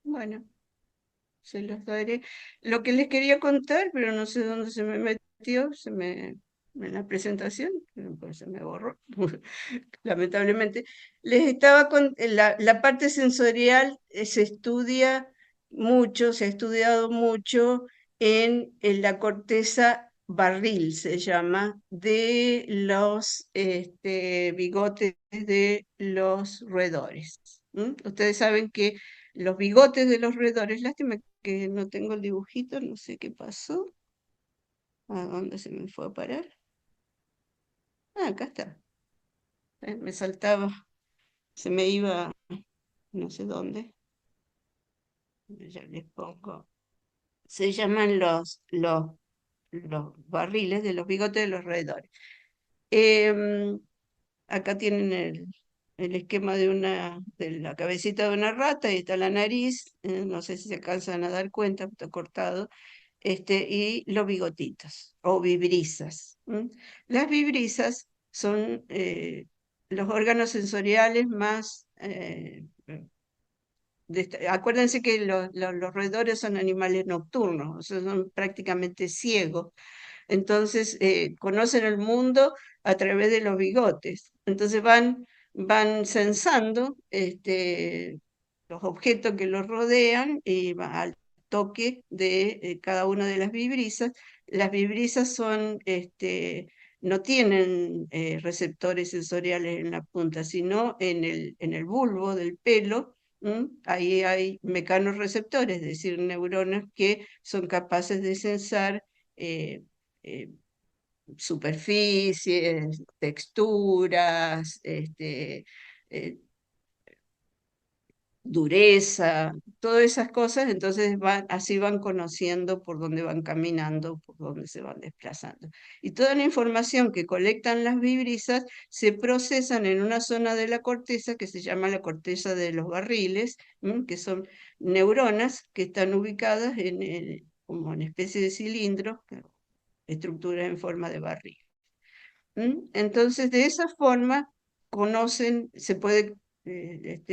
Bueno, se los daré. Lo que les quería contar, pero no sé dónde se me metió, en la presentación, pues se me borró, lamentablemente. Les estaba con la parte sensorial, se estudia mucho, se ha estudiado mucho en la corteza barril, se llama, de los bigotes de los roedores. Ustedes saben que los bigotes de los roedores, lástima que no tengo el dibujito, no sé qué pasó. ¿A dónde se me fue a parar? Ah, acá está. Me saltaba, se me iba, no sé dónde. Ya les pongo. Se llaman los barriles de los bigotes de los roedores. Em, Acá tienen el esquema de la cabecita de una rata, y está la nariz, no sé si se alcanzan a dar cuenta, está cortado, y los bigotitos o vibrisas. Las vibrisas son los órganos sensoriales más... acuérdense que los roedores son animales nocturnos, o sea, son prácticamente ciegos. Entonces conocen el mundo a través de los bigotes. Entonces van sensando los objetos que los rodean, y al toque de cada una de las vibrisas. Las vibrisas no tienen receptores sensoriales en la punta, sino en el bulbo del pelo. Ahí hay mecanorreceptores, es decir, neuronas que son capaces de sensar eh, eh, superficies, texturas, eh, dureza, todas esas cosas, entonces así van conociendo por dónde van caminando, por dónde se van desplazando. Y toda la información que colectan las vibrisas se procesan en una zona de la corteza que se llama la corteza de los barriles, que son neuronas que están ubicadas como en especie de cilindro, estructuras en forma de barril. Entonces, de esa forma, se puede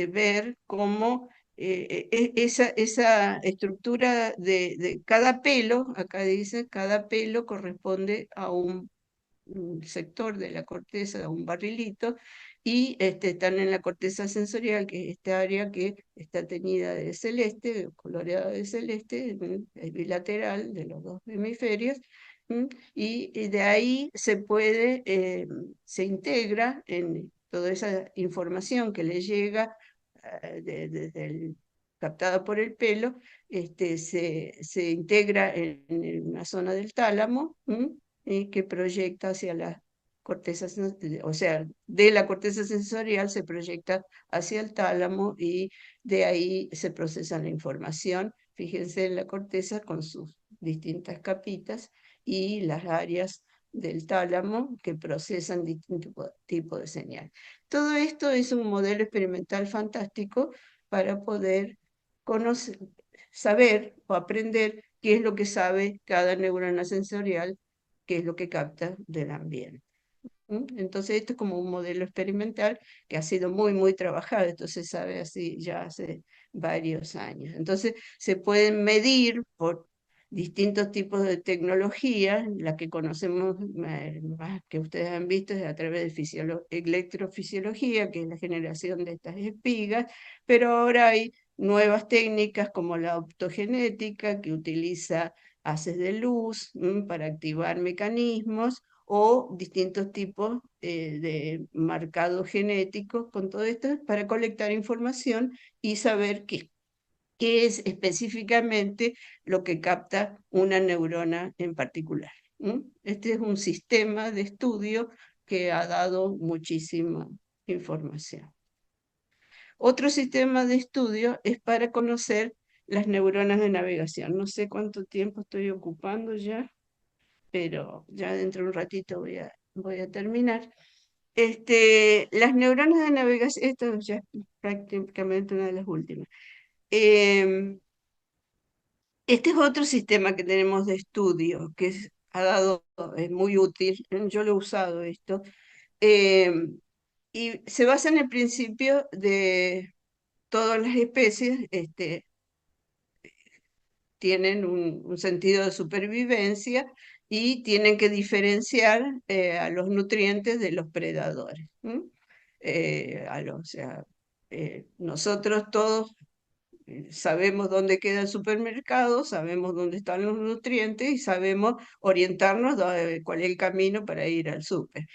ver cómo esa estructura de cada pelo, acá dice, cada pelo corresponde a un sector de la corteza, un barrilito, y están en la corteza sensorial, que es esta área que está teñida de celeste, coloreada de celeste, es bilateral de los dos hemisferios, ¿m? Y de ahí se integra en toda esa información que le llega captada por el pelo, se integra en una zona del tálamo, que proyecta hacia la corteza, o sea, de la corteza sensorial se proyecta hacia el tálamo y de ahí se procesa la información. Fíjense en la corteza con sus distintas capitas y las áreas del tálamo que procesan distintos tipos de señal. Todo esto es un modelo experimental fantástico para poder conocer, saber o aprender qué es lo que sabe cada neurona sensorial, qué es lo que capta del ambiente. Entonces esto es como un modelo experimental que ha sido muy, muy trabajado, esto se sabe así ya hace varios años. Entonces se pueden medir por distintos tipos de tecnología, la que conocemos más que ustedes han visto es a través de electrofisiología, que es la generación de estas espigas, pero ahora hay nuevas técnicas como la optogenética, que utiliza haces de luz para activar mecanismos o distintos tipos de marcados genéticos con todo esto para colectar información y saber qué es específicamente lo que capta una neurona en particular. Este es un sistema de estudio que ha dado muchísima información. Otro sistema de estudio es para conocer las neuronas de navegación. No sé cuánto tiempo estoy ocupando ya, pero ya dentro de un ratito voy a terminar. Las neuronas de navegación, esto ya es prácticamente una de las últimas. Em, este es otro sistema que tenemos de estudio ha dado, es muy útil, yo lo he usado esto, em, y se basa en el principio de todas las especies, tienen un sentido de supervivencia y tienen que diferenciar a los nutrientes de los predadores. O sea, nosotros todos sabemos dónde queda el supermercado, sabemos dónde están los nutrientes y sabemos orientarnos cuál es el camino para ir al súper.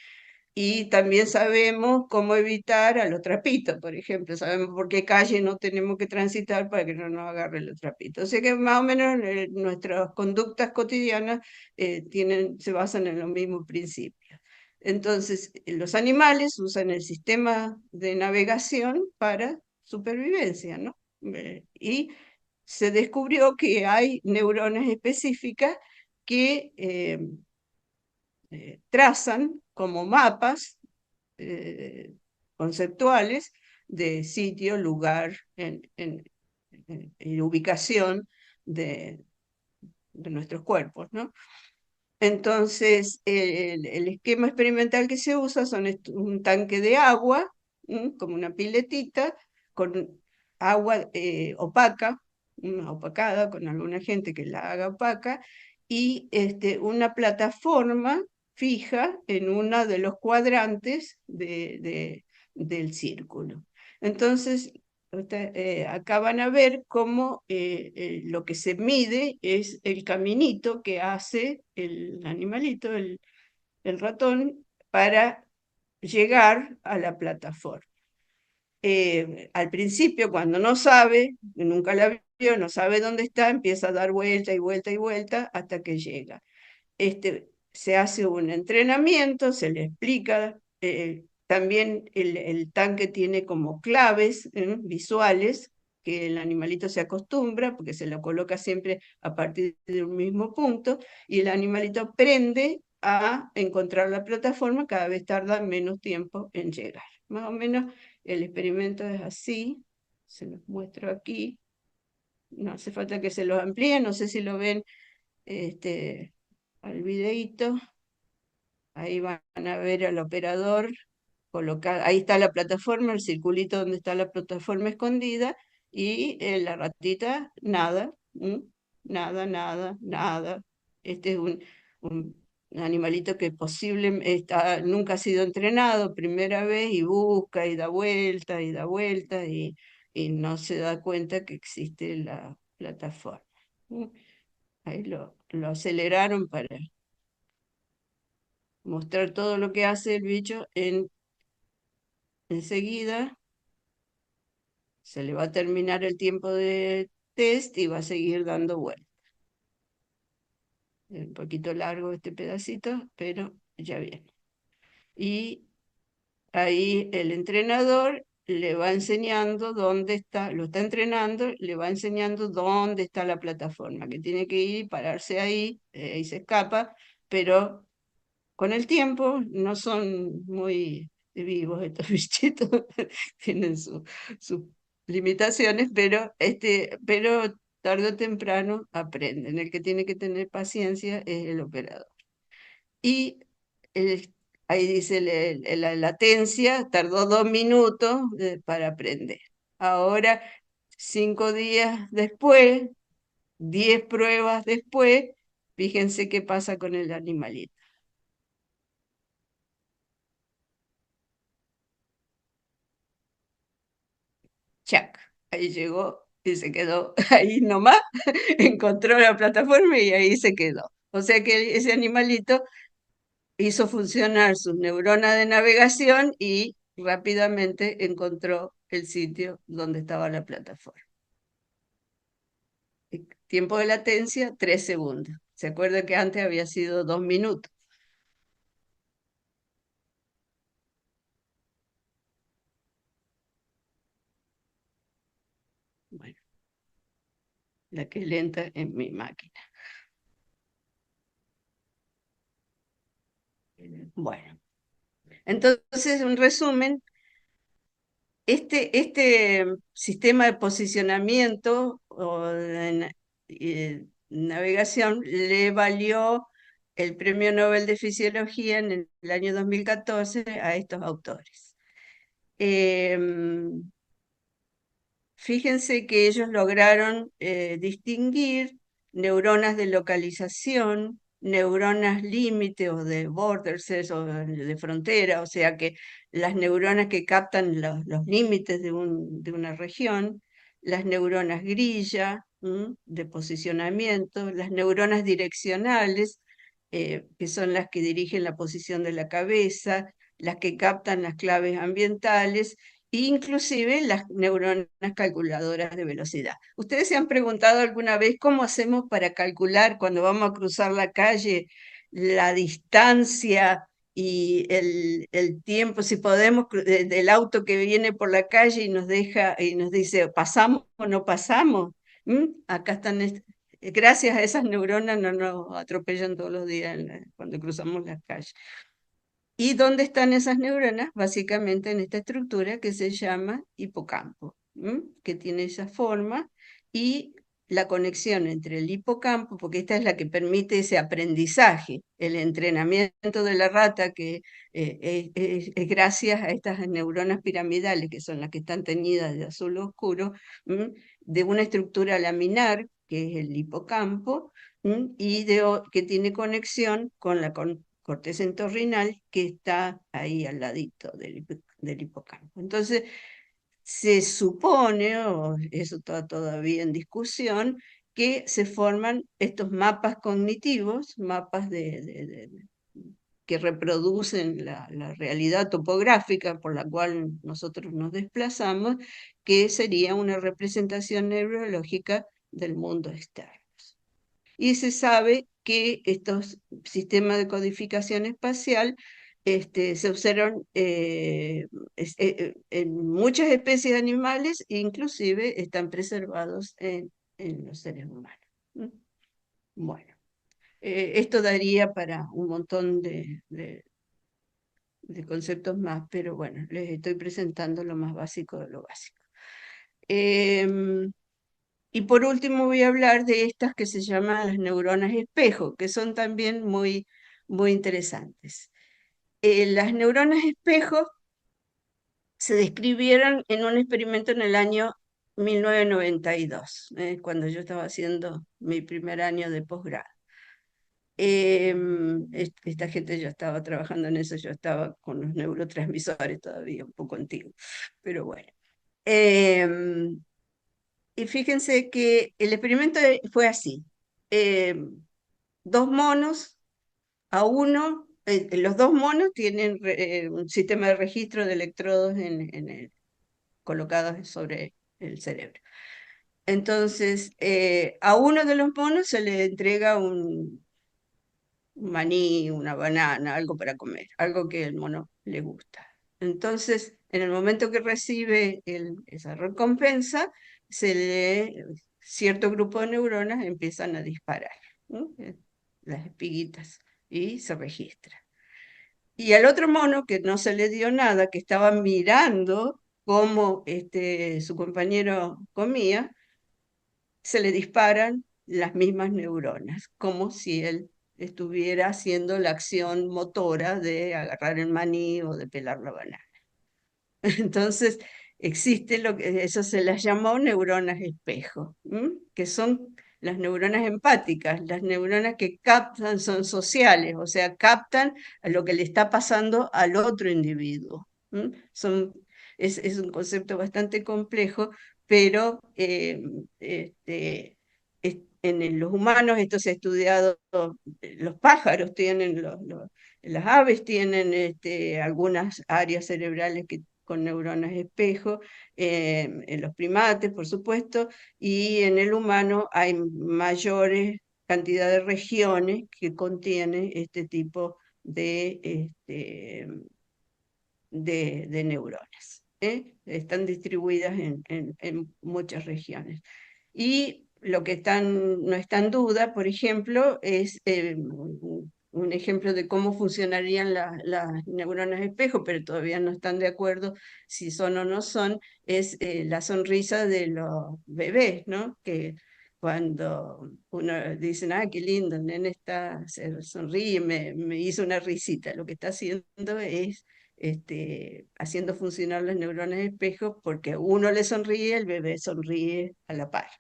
Y también sabemos cómo evitar a los trapitos, por ejemplo, sabemos por qué calle no tenemos que transitar para que no nos agarre los trapitos. O sea que más o menos nuestras conductas cotidianas se basan en los mismos principios. Entonces, los animales usan el sistema de navegación para supervivencia, ¿no? Y se descubrió que hay neuronas específicas que trazan como mapas eh, conceptuales de sitio, lugar, en ubicación de nuestros cuerpos, ¿no? Entonces, el esquema experimental que se usa son un tanque de agua, como una piletita, con agua opaca, opacada, con alguna gente que la haga opaca, y una plataforma fija en uno de los cuadrantes del círculo. Entonces, acá van a ver cómo lo que se mide es el caminito que hace el animalito, el ratón, para llegar a la plataforma. al principio, cuando no sabe, nunca la vio, no sabe dónde está, empieza a dar vuelta y vuelta y vuelta hasta que llega. Se hace un entrenamiento, se le explica, también el tanque tiene como claves visuales que el animalito se acostumbra, porque se lo coloca siempre a partir de un mismo punto, y el animalito aprende a encontrar la plataforma, cada vez tarda menos tiempo en llegar. Más o menos el experimento es así, se los muestro aquí, no hace falta que se los amplíe, no sé si lo ven este, al videíto. Ahí van a ver al operador colocar, ahí está la plataforma, el circulito donde está la plataforma escondida, y la ratita, nada, nada, nada, nada. Este es un animalito que nunca ha sido entrenado, primera vez, y busca y da vuelta y da vuelta y no se da cuenta que existe la plataforma. ¿Mm? Ahí lo aceleraron para mostrar todo lo que hace el bicho enseguida. Se le va a terminar el tiempo de test y va a seguir dando vueltas. Es un poquito largo este pedacito, pero ya viene. Y ahí el entrenador le va enseñando dónde está, lo está entrenando, le va enseñando dónde está la plataforma, que tiene que ir y pararse ahí, y se escapa, pero con el tiempo no son muy vivos estos bichitos, tienen sus limitaciones, pero tarde o temprano aprenden. El que tiene que tener paciencia es el operador. Y ahí dice la latencia, tardó 2 minutos para aprender. Ahora, 5 días después, 10 pruebas después, fíjense qué pasa con el animalito. Chac, ahí llegó y se quedó ahí nomás, encontró la plataforma y ahí se quedó. O sea que ese animalito hizo funcionar sus neuronas de navegación y rápidamente encontró el sitio donde estaba la plataforma. Tiempo de latencia, 3 segundos. ¿Se acuerda que antes había sido 2 minutos? Bueno, la que es lenta en mi máquina. Bueno, entonces, un resumen, este sistema de posicionamiento o de navegación le valió el Premio Nobel de Fisiología en el año 2014 a estos autores. Em, Fíjense que ellos lograron distinguir neuronas de localización, neuronas límite o de border cells o de frontera, o sea que las neuronas que captan los límites de una región, las neuronas grilla, de posicionamiento, las neuronas direccionales, que son las que dirigen la posición de la cabeza, las que captan las claves ambientales, inclusive las neuronas calculadoras de velocidad. ¿Ustedes se han preguntado alguna vez cómo hacemos para calcular cuando vamos a cruzar la calle la distancia y el tiempo, si podemos, del auto que viene por la calle y nos deja y nos dice, ¿pasamos o no pasamos? Acá están, gracias a esas neuronas no nos atropellan todos los días cuando cruzamos las calles. ¿Y dónde están esas neuronas? Básicamente en esta estructura que se llama hipocampo, que tiene esa forma, y la conexión entre el hipocampo, porque esta es la que permite ese aprendizaje, el entrenamiento de la rata, que es gracias a estas neuronas piramidales, que son las que están teñidas de azul oscuro, de una estructura laminar, que es el hipocampo, y que tiene conexión con la corteza entorrinal que está ahí al ladito del hipocampo. Entonces, se supone, o eso está todavía en discusión, que se forman estos mapas cognitivos, mapas que reproducen la realidad topográfica por la cual nosotros nos desplazamos, que sería una representación neurológica del mundo externo. Y se sabe que estos sistemas de codificación espacial se observan en muchas especies de animales, inclusive están preservados en los seres humanos. ¿Mm? Bueno, esto daría para un montón de conceptos más, pero bueno, les estoy presentando lo más básico de lo básico. Y por último voy a hablar de estas que se llaman las neuronas espejo, que son también muy interesantes. Las neuronas espejo se describieron en un experimento en el año 1992, cuando yo estaba haciendo mi primer año de posgrado. Esta gente ya estaba trabajando en eso, yo estaba con los neurotransmisores todavía, un poco antiguo, pero bueno. Em, y fíjense que el experimento fue así. Dos monos, los dos monos tienen un sistema de registro de electrodos colocados sobre el cerebro. Entonces, a uno de los monos se le entrega un maní, una banana, algo para comer, algo que el mono le gusta. Entonces, en el momento que recibe esa recompensa, cierto grupo de neuronas empiezan a disparar, ¿no? Las espiguitas, y se registra. Y al otro mono que no se le dio nada, que estaba mirando cómo su compañero comía, se le disparan las mismas neuronas, como si él estuviera haciendo la acción motora de agarrar el maní o de pelar la banana. Entonces, existe eso se las llamó neuronas espejo, que son las neuronas empáticas, las neuronas que captan, son sociales, o sea, captan a lo que le está pasando al otro individuo. Son, es un concepto bastante complejo, pero en los humanos esto se ha estudiado, los pájaros tienen, las aves tienen algunas áreas cerebrales con neuronas espejo, en los primates, por supuesto, y en el humano hay mayores cantidad de regiones que contienen este tipo de neuronas. Están distribuidas en muchas regiones. Y lo que no está en duda, por ejemplo, es un ejemplo de cómo funcionarían las neuronas espejo, pero todavía no están de acuerdo si son o no son, es la sonrisa de los bebés, ¿no? Que cuando uno dice, ah, qué lindo, el nene se sonríe, me hizo una risita, lo que está haciendo es haciendo funcionar las neuronas espejo, porque a uno le sonríe, el bebé sonríe a la par.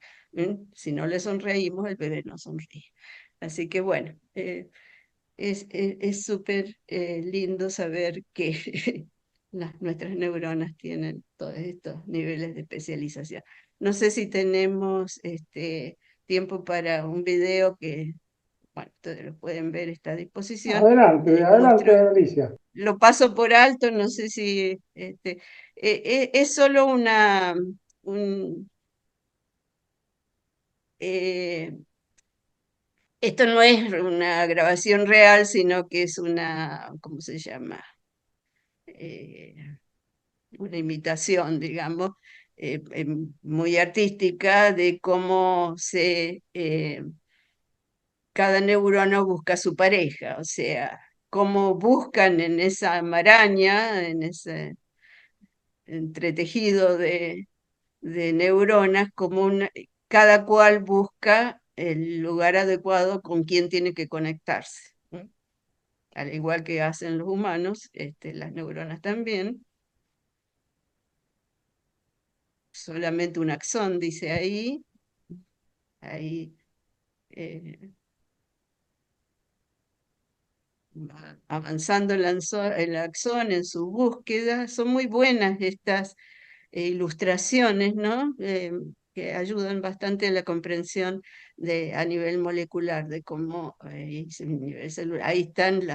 Si no le sonreímos, el bebé no sonríe. Así que bueno, es súper lindo saber que nuestras neuronas tienen todos estos niveles de especialización. No sé si tenemos tiempo para un video que, bueno, ustedes lo pueden ver, está a disposición. Adelante, Muestro, adelante, Alicia. lo paso por alto, no sé si es solo un, eh, esto no es una grabación real, sino que es ¿cómo se llama? Eh, una imitación, digamos, muy artística de cómo cada neurona busca su pareja, o sea, cómo buscan en esa maraña, en ese entretejido de neuronas, cada cual busca el lugar adecuado con quien tiene que conectarse. Al igual que hacen los humanos, las neuronas también. Solamente un axón, dice ahí eh, va avanzando el axón en su búsqueda. Son muy buenas estas ilustraciones, ¿no? Que ayudan bastante a la comprensión a nivel molecular de cómo es el nivel celular. Ahí están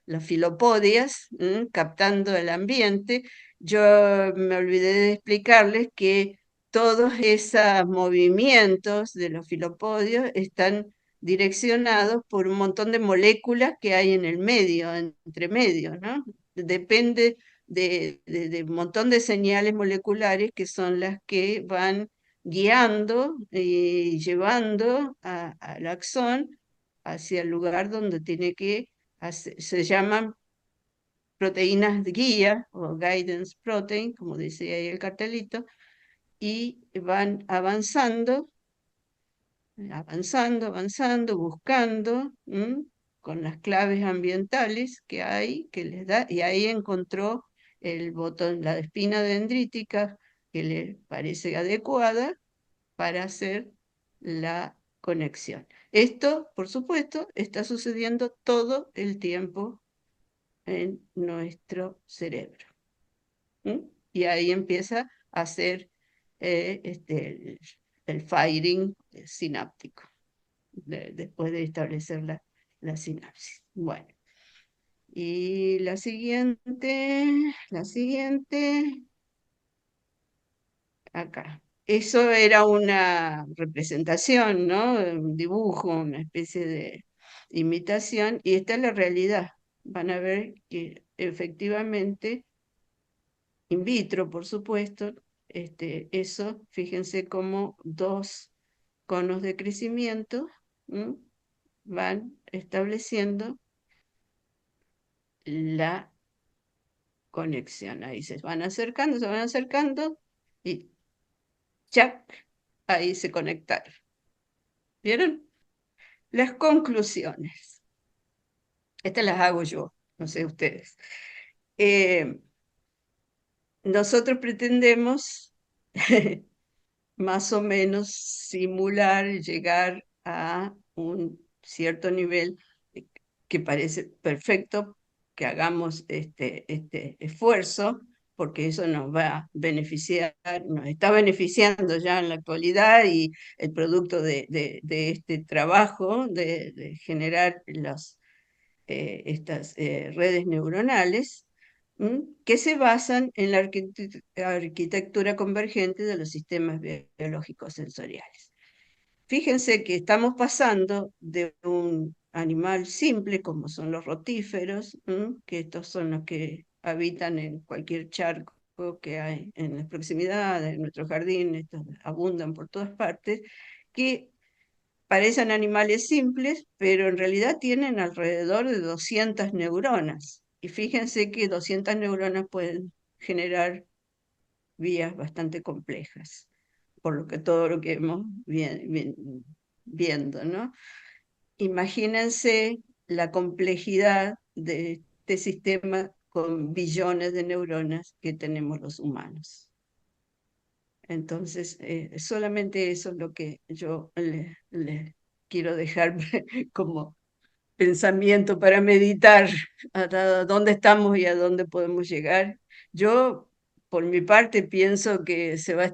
las filopodias, captando el ambiente. Yo me olvidé de explicarles que todos esos movimientos de los filopodios están direccionados por un montón de moléculas que hay en el medio, entre medio, ¿no? Depende de un montón de señales moleculares que son las que van guiando y llevando al axón hacia el lugar donde tiene que se llaman proteínas de guía o guidance protein, como dice ahí el cartelito, y van avanzando, buscando, con las claves ambientales que hay, que les da, y ahí encontró el botón, la espina dendrítica que le parece adecuada para hacer la conexión. Esto, por supuesto, está sucediendo todo el tiempo en nuestro cerebro. Y ahí empieza a hacer el firing sináptico, después de establecer la sinapsis. Bueno, y la siguiente, acá. Eso era una representación, ¿no? Un dibujo, una especie de imitación, y esta es la realidad. Van a ver que efectivamente, in vitro, por supuesto, eso, fíjense cómo dos conos de crecimiento, ¿m? Van estableciendo la conexión. Ahí se van acercando y ¡chac! Ahí se conectaron. ¿Vieron? Las conclusiones. Estas las hago yo, no sé ustedes. Eh, Nosotros pretendemos más o menos simular, llegar a un cierto nivel que parece perfecto que hagamos este esfuerzo, porque eso nos va a beneficiar, nos está beneficiando ya en la actualidad y el producto de este trabajo de generar estas redes neuronales, que se basan en la arquitectura convergente de los sistemas biológicos sensoriales. Fíjense que estamos pasando de un animal simple, como son los rotíferos, que estos son los que habitan en cualquier charco que hay en las proximidades, en nuestro jardín, estos abundan por todas partes, que parecen animales simples, pero en realidad tienen alrededor de 200 neuronas. Y fíjense que 200 neuronas pueden generar vías bastante complejas, por lo que todo lo que hemos viendo, ¿no? Imagínense la complejidad de este sistema con billones de neuronas que tenemos los humanos. Entonces, solamente eso es lo que yo les quiero dejar como pensamiento para meditar a dónde estamos y a dónde podemos llegar. Yo, por mi parte, pienso que se va a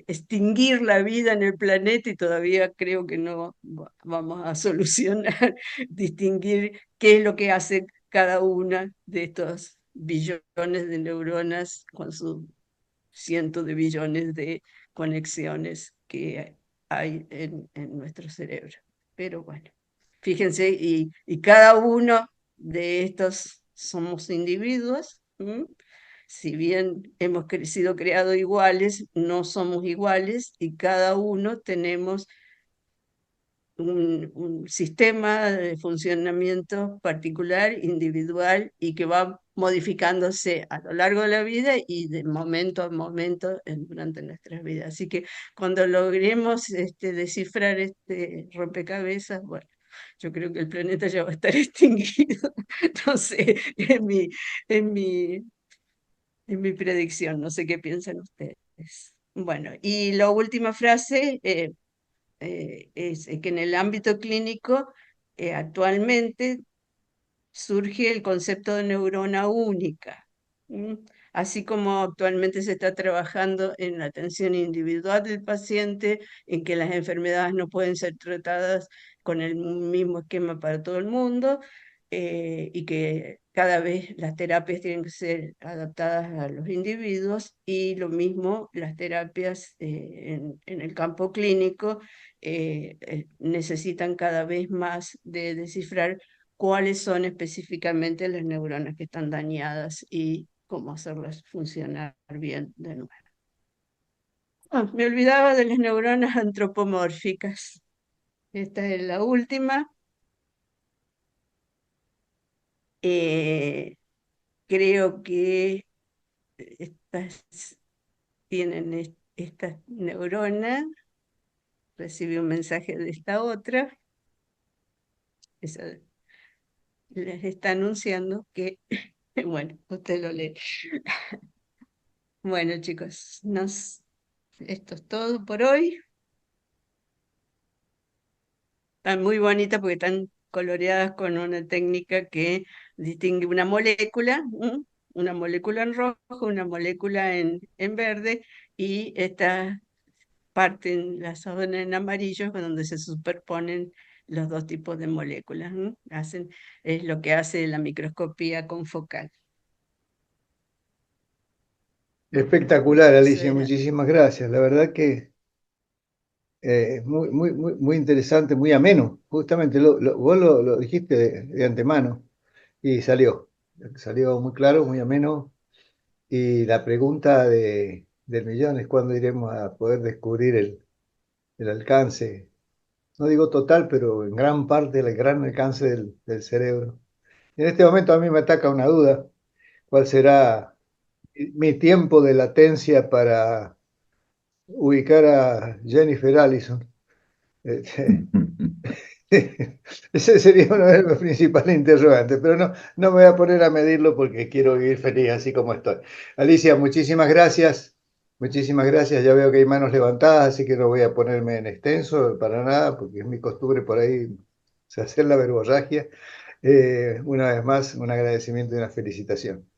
extinguir la vida en el planeta y todavía creo que no vamos a solucionar, distinguir qué es lo que hace cada una de estos billones de neuronas con sus cientos de billones de conexiones que hay en nuestro cerebro. Pero bueno, fíjense, y cada uno de estos somos individuos. Si bien hemos sido creados iguales, no somos iguales y cada uno tenemos un sistema de funcionamiento particular, individual y que va modificándose a lo largo de la vida y de momento a momento durante nuestras vidas. Así que cuando logremos descifrar este rompecabezas, bueno, yo creo que el planeta ya va a estar extinguido. No sé, en mi, en mi predicción, no sé qué piensan ustedes. Bueno, y la última frase, es que en el ámbito clínico actualmente surge el concepto de neurona única, ¿m? Así como actualmente se está trabajando en la atención individual del paciente, en que las enfermedades no pueden ser tratadas con el mismo esquema para todo el mundo. y que cada vez las terapias tienen que ser adaptadas a los individuos y lo mismo las terapias en el campo clínico necesitan cada vez más de descifrar cuáles son específicamente las neuronas que están dañadas y cómo hacerlas funcionar bien de nuevo. Me olvidaba de las neuronas antropomórficas. Esta es la última. Eh, Creo que estas esta neurona recibe un mensaje de esta otra, esa les está anunciando que, bueno, usted lo lee. Bueno, chicos, esto es todo por hoy. Están muy bonitas porque están coloreadas con una técnica que distingue una molécula, una molécula en rojo, una molécula en verde, y estas parten la zona en amarillo donde se superponen los dos tipos de moléculas. Es lo que hace la microscopía confocal. Espectacular, Eso Alicia, era. muchísimas gracias. La verdad que muy interesante, muy ameno. Justamente vos lo dijiste de antemano y salió muy claro, muy ameno. Y la pregunta del millón es cuándo iremos a poder descubrir el alcance, no digo total, pero en gran parte el gran alcance del cerebro. En este momento a mí me ataca una duda, ¿cuál será mi tiempo de latencia para ubicar a Jennifer Allison? Este, ese sería uno de los principales interrogantes, pero no me voy a poner a medirlo porque quiero vivir feliz así como estoy. Alicia, muchísimas gracias. Muchísimas gracias. Ya veo que hay manos levantadas, así que no voy a ponerme en extenso para nada, porque es mi costumbre por ahí hacer la verborragia. Una vez más, un agradecimiento y una felicitación.